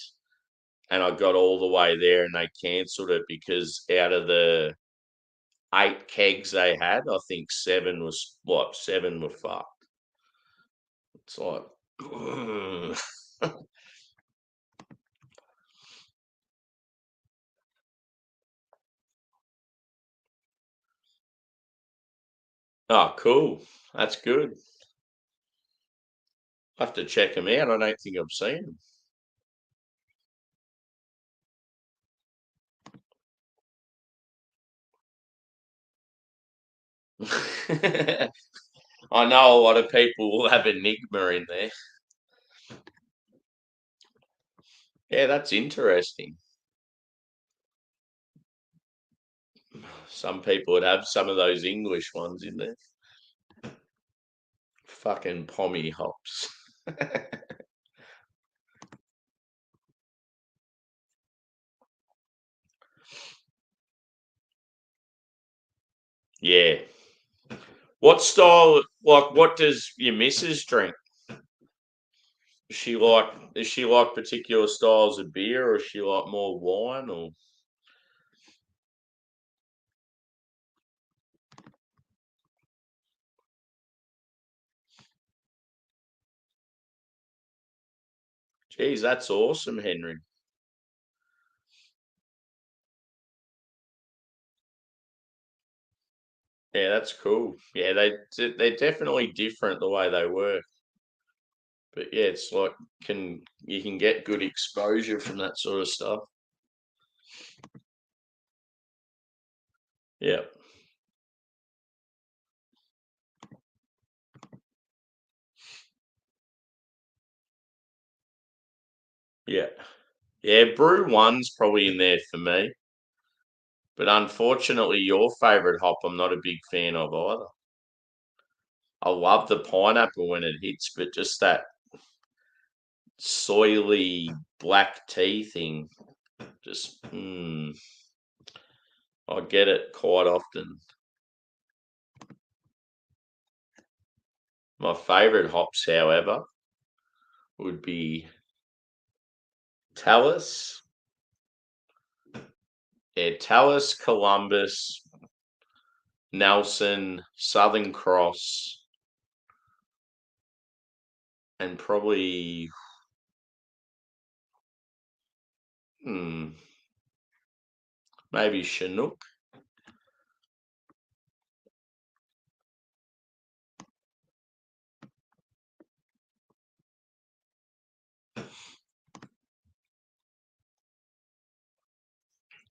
and I got all the way there, and they cancelled it because out of the 8 kegs they had, I think seven were fucked. It's like, oh, cool. That's good. I have to check them out. I don't think I've seen them. I know a lot of people will have Enigma in there. Yeah, that's interesting. Some people would have some of those English ones in there. Fucking pommy hops. Yeah. What style, like, what does your missus drink? Does she like particular styles of beer, or is she like more wine? Or geez, that's awesome, Henry. Yeah, that's cool. Yeah, they're definitely different the way they work. But yeah, it's like can you can get good exposure from that sort of stuff. Yeah, yeah, yeah. Brew one's probably in there for me, but unfortunately, your favourite hop, I'm not a big fan of either. I love the pineapple when it hits, but just that soily black tea thing, just I get it quite often. My favourite hops, however, would be Talus. Yeah, Talus, Columbus, Nelson, Southern Cross, and probably maybe Chinook.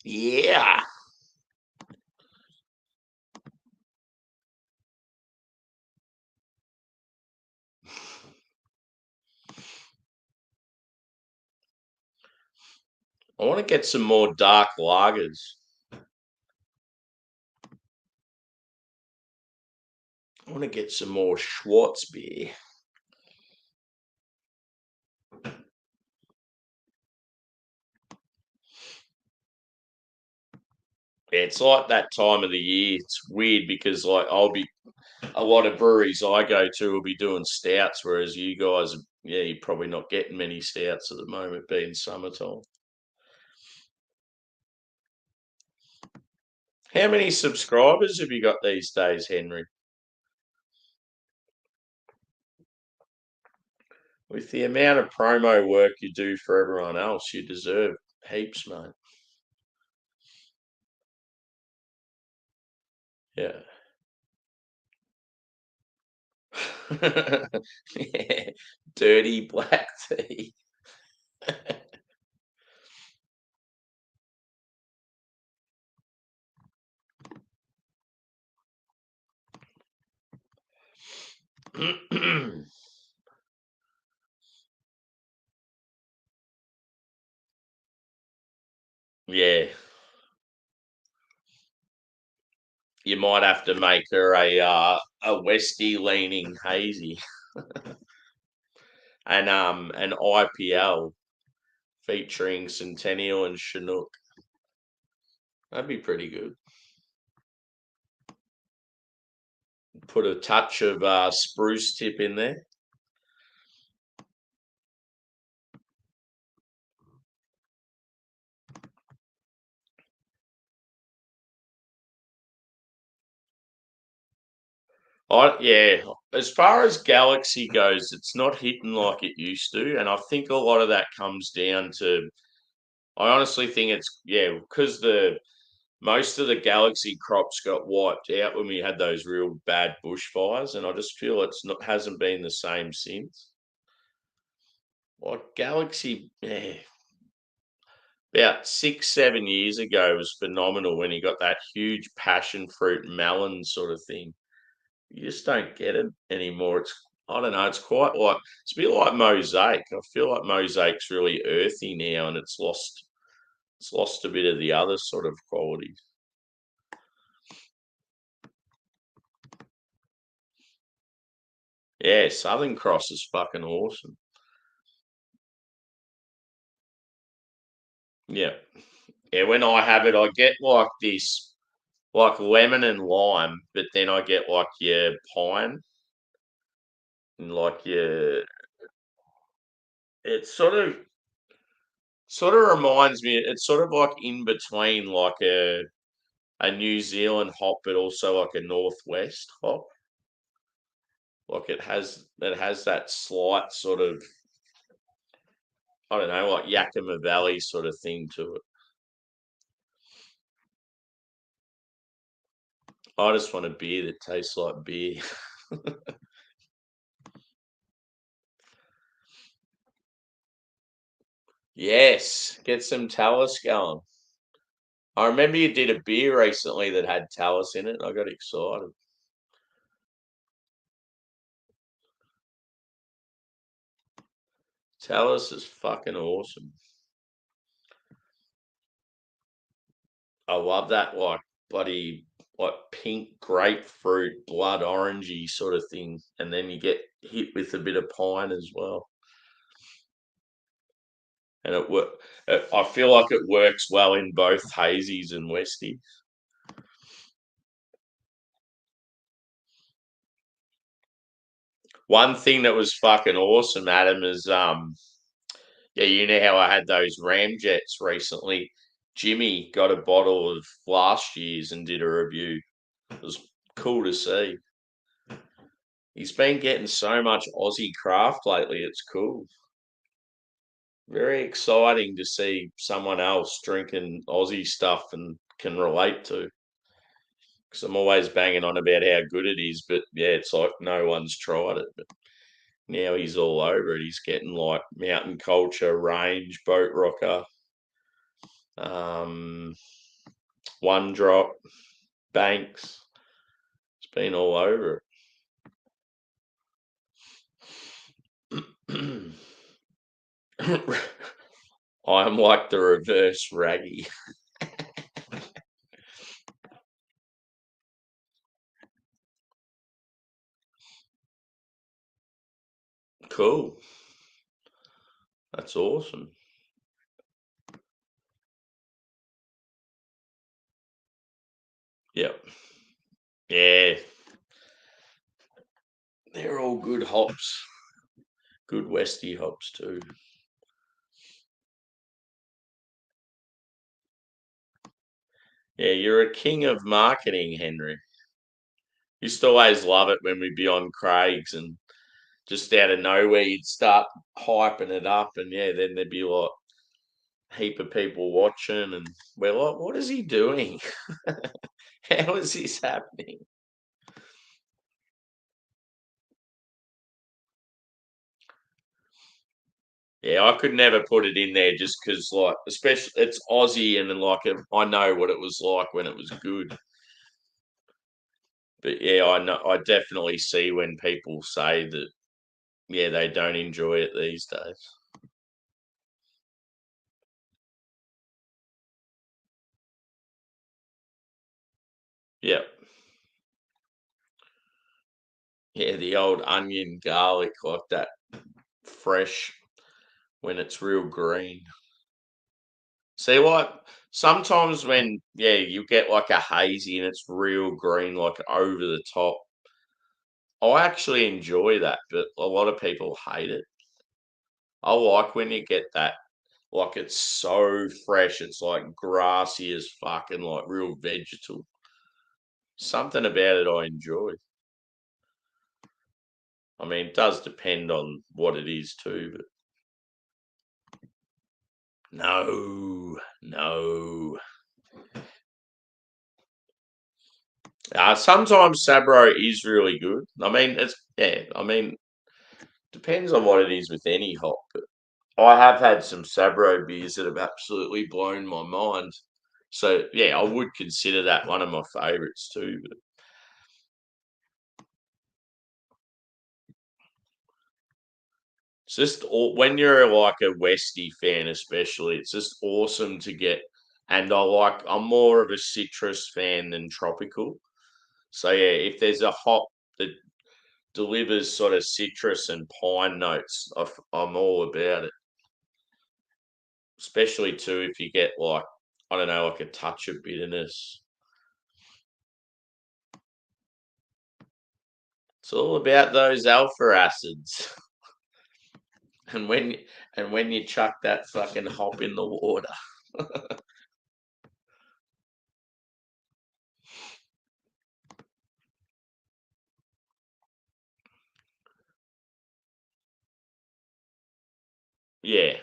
Yeah. I want to get some more dark lagers. I want to get some more Schwartz beer. Yeah, it's like that time of the year. It's weird because like a lot of breweries I go to will be doing stouts, whereas you guys, yeah, you're probably not getting many stouts at the moment, being summertime. How many subscribers have you got these days, Henry? With the amount of promo work you do for everyone else, you deserve heaps, mate. Yeah. Yeah. Dirty black tea. Yeah. You might have to make her a Westie leaning hazy and an IPL featuring Centennial and Chinook. That'd be pretty good. Put a touch of spruce tip in there. Yeah, as far as Galaxy goes, it's not hitting like it used to, and I think a lot of that comes down to. I honestly think it's because the most of the Galaxy crops got wiped out when we had those real bad bushfires, and I just feel it's not hasn't been the same since. Like Galaxy, about 6, 7 years ago was phenomenal when he got that huge passion fruit melon sort of thing. You just don't get it anymore. I don't know. It's quite like it's a bit like mosaic. I feel like mosaic's really earthy now, and it's lost a bit of the other sort of qualities. Yeah, Southern Cross is fucking awesome. Yeah, yeah. When I have it, I get like this, like lemon and lime, but then I get like your pine and like your. It sort of reminds me. It's sort of like in between, like a New Zealand hop, but also like a Northwest hop. Like it has that slight sort of I don't know, like Yakima Valley sort of thing to it. I just want a beer that tastes like beer. Yes, get some Talus going. I remember you did a beer recently that had Talus in it. I got excited. Talus is fucking awesome. I love that like bloody like pink grapefruit, blood orangey sort of thing, and then you get hit with a bit of pine as well. And I feel like it works well in both hazies and westies. One thing that was fucking awesome, Adam, is yeah, you know how I had those Ramjets recently. Jimmy got a bottle of last year's and did a review. It was cool to see. He's been getting so much Aussie craft lately. It's cool. Very exciting to see someone else drinking Aussie stuff and can relate to. Because I'm always banging on about how good it is, but yeah, it's like no one's tried it. But now he's all over it. He's getting like mountain culture, range, boat rocker, um, one drop, banks. It's been all over it. I'm like the reverse raggy. Cool. That's awesome. Yep. Yeah. They're all good hops. Good Westy hops too. Yeah, you're a king of marketing, Henry. Used to always love it when we'd be on Craig's and just out of nowhere you'd start hyping it up and yeah, then there'd be like a heap of people watching and we're like, what is he doing? How is this happening? Yeah, I could never put it in there just because, like, especially it's Aussie and then, like, I know what it was like when it was good. But yeah, I know, I definitely see when people say that, yeah, they don't enjoy it these days. Yep. Yeah, the old onion garlic, like that fresh when it's real green. See, like sometimes when, yeah, you get like a hazy and it's real green, like over the top. I actually enjoy that, but a lot of people hate it. I like when you get that, like it's so fresh, it's like grassy as fuck and like real vegetal. Something about it I enjoy. I mean, it does depend on what it is too, but no, no. Sometimes Sabro is really good. I mean, it's yeah. I mean, depends on what it is with any hop. But I have had some Sabro beers that have absolutely blown my mind. So yeah, I would consider that one of my favourites too. But it's just when you're like a Westie fan, especially, it's just awesome to get. And I'm more of a citrus fan than tropical. So yeah, if there's a hop that delivers sort of citrus and pine notes, I'm all about it. Especially too if you get like I don't know, like a touch of bitterness. It's all about those alpha acids. And when you chuck that fucking hop in the water. Yeah.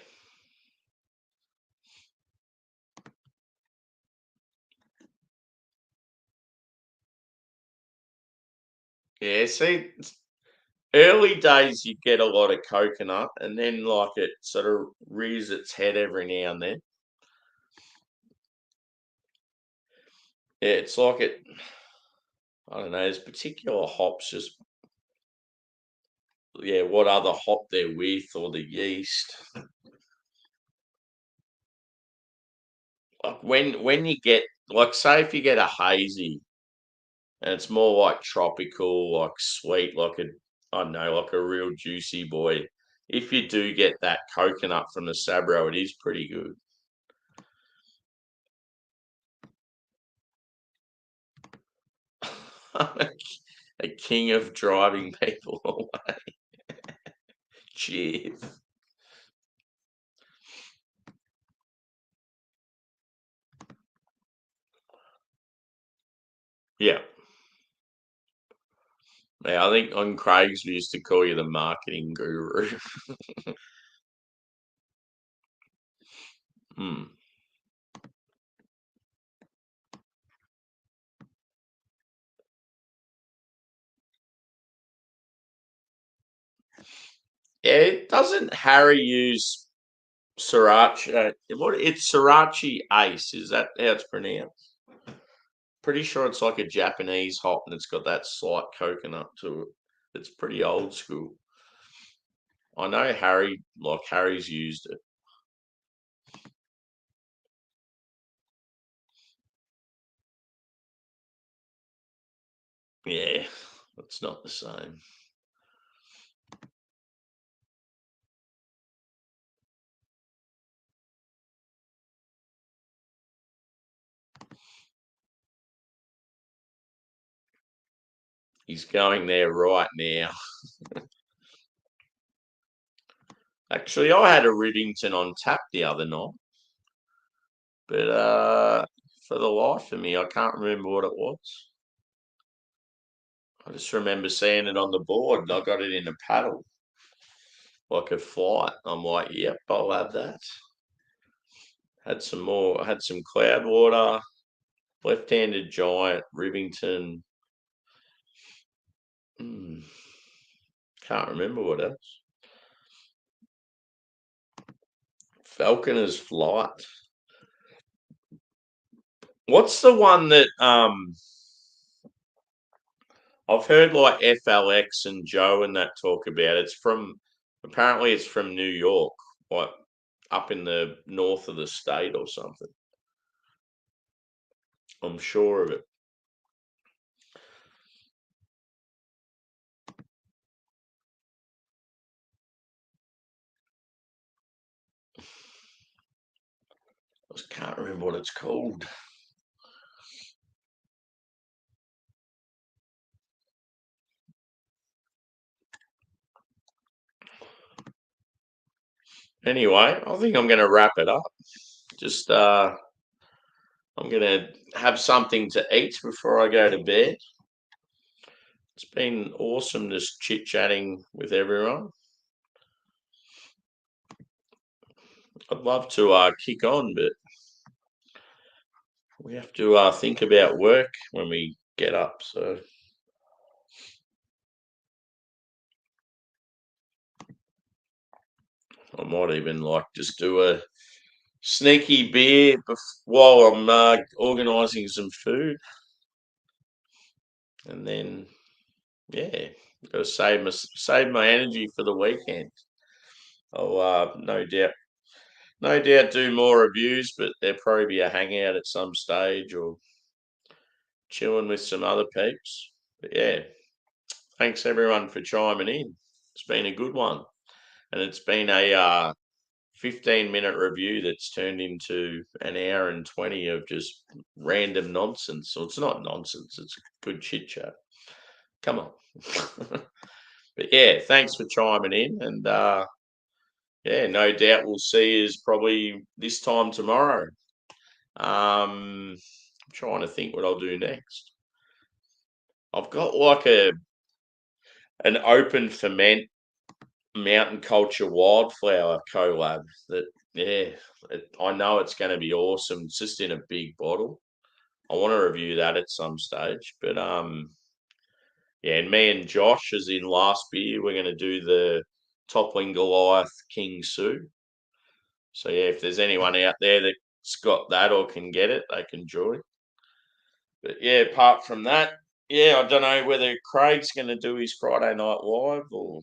Yeah, see, early days you get a lot of coconut and then like it sort of rears its head every now and then. Yeah, it's like it I don't know, there's particular hops just yeah, what other hop they're with or the yeast. Like when you get like say if you get a hazy and it's more like tropical, like sweet, like a I don't know, like a real juicy boy. If you do get that coconut from the Sabro, it is pretty good. a king of driving people away. Cheers. Yeah. Yeah, I think on Craig's we used to call you the marketing guru. Hmm. Yeah, doesn't Harry use Sriracha? It's Sriracha Ace. Is that how it's pronounced? Pretty sure it's like a Japanese hop and it's got that slight coconut to it. It's pretty old school. I know Harry's used it. Yeah, it's not the same. He's going there right now. Actually, I had a Rivington on tap the other night, but for the life of me, I can't remember what it was. I just remember seeing it on the board and I got it in a paddle, like a flight. I'm like, yep, I'll have that. Had some more, had some Cloudwater, left-handed giant, Rivington. Hmm, can't remember what else. Falconer's Flight. What's the one that I've heard like FLX and Joe and that talk about? It's from apparently it's from New York, like up in the north of the state or something. I'm sure of it. I just can't remember what it's called. Anyway, I think I'm going to wrap it up. Just I'm going to have something to eat before I go to bed. It's been awesome just chit chatting with everyone. I'd love to kick on, but we have to think about work when we get up. So I might even like just do a sneaky beer while I'm organising some food, and then yeah, got to save my energy for the weekend. I'll no doubt do more reviews, but there'll probably be a hangout at some stage or chilling with some other peeps. But yeah, thanks everyone for chiming in. It's been a good one, and it's been a 15-minute review that's turned into an hour and 20 of just random nonsense. So it's not nonsense, it's good chit chat. Come on. But yeah, thanks for chiming in. And yeah, no doubt we'll see is probably this time tomorrow. I'm trying to think what I'll do next. I've got like an open ferment mountain culture wildflower collab that yeah, I know it's going to be awesome. It's just in a big bottle. I want to review that at some stage, but yeah, and me and Josh, as in last beer, we're going to do the Toppling Goliath King Sue. So yeah, if there's anyone out there that's got that or can get it, they can join. But yeah, apart from that, yeah, I don't know whether Craig's going to do his Friday night live or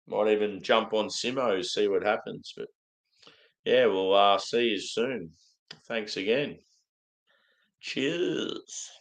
might even jump on Simo, see what happens. But yeah, we'll see you soon. Thanks again. Cheers.